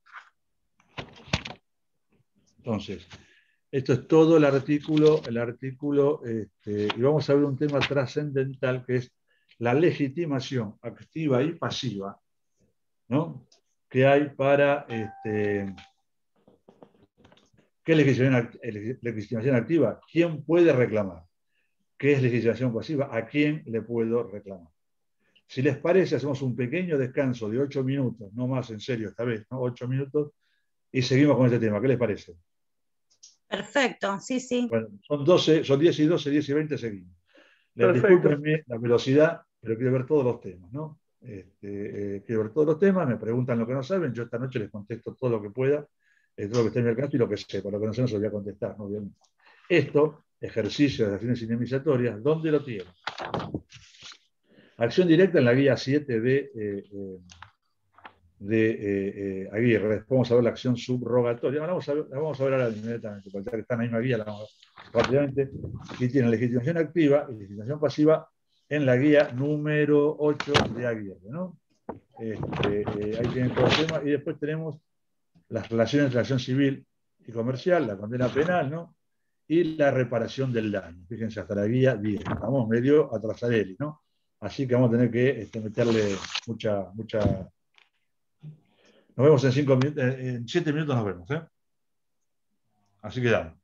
Entonces, esto es todo el artículo, y vamos a ver un tema trascendental que es la legitimación activa y pasiva, ¿no? Que hay para ¿qué es legitimación activa? ¿Quién puede reclamar? ¿Qué es legitimación pasiva? ¿A quién le puedo reclamar? Si les parece, hacemos un pequeño descanso de 8 minutos, no más en serio esta vez, ¿no? 8 minutos, y seguimos con este tema. ¿Qué les parece? Perfecto, sí, sí. Bueno, son 10 y 12, 10 y 20 seguimos. Discúlpenme la velocidad, pero quiero ver todos los temas, ¿no? Quiero ver todos los temas, me preguntan lo que no saben, yo esta noche les contesto todo lo que pueda, todo lo que esté en mi alcance y lo que sepa, lo que no sé no se lo voy a contestar, ¿no? Obviamente. Esto, ejercicio de acciones indemnizatorias, ¿dónde lo tienen? Acción directa en la guía 7 de Aguirre. Vamos a ver la acción subrogatoria. La vamos a ver ahora inmediatamente, porque está en la misma guía, la vamos a ver rápidamente. Aquí tienen legitimación activa y legitimación pasiva en la guía número 8 de Aguirre, ¿no? Ahí tienen todo el tema. Y después tenemos las relaciones entre la acción civil y comercial, la condena penal, ¿no? Y la reparación del daño. Fíjense, hasta la guía 10. Estamos medio atrasadeli, ¿no? Así que vamos a tener que meterle mucha... Nos vemos en 7 minutos, nos vemos, ¿eh? Así quedamos.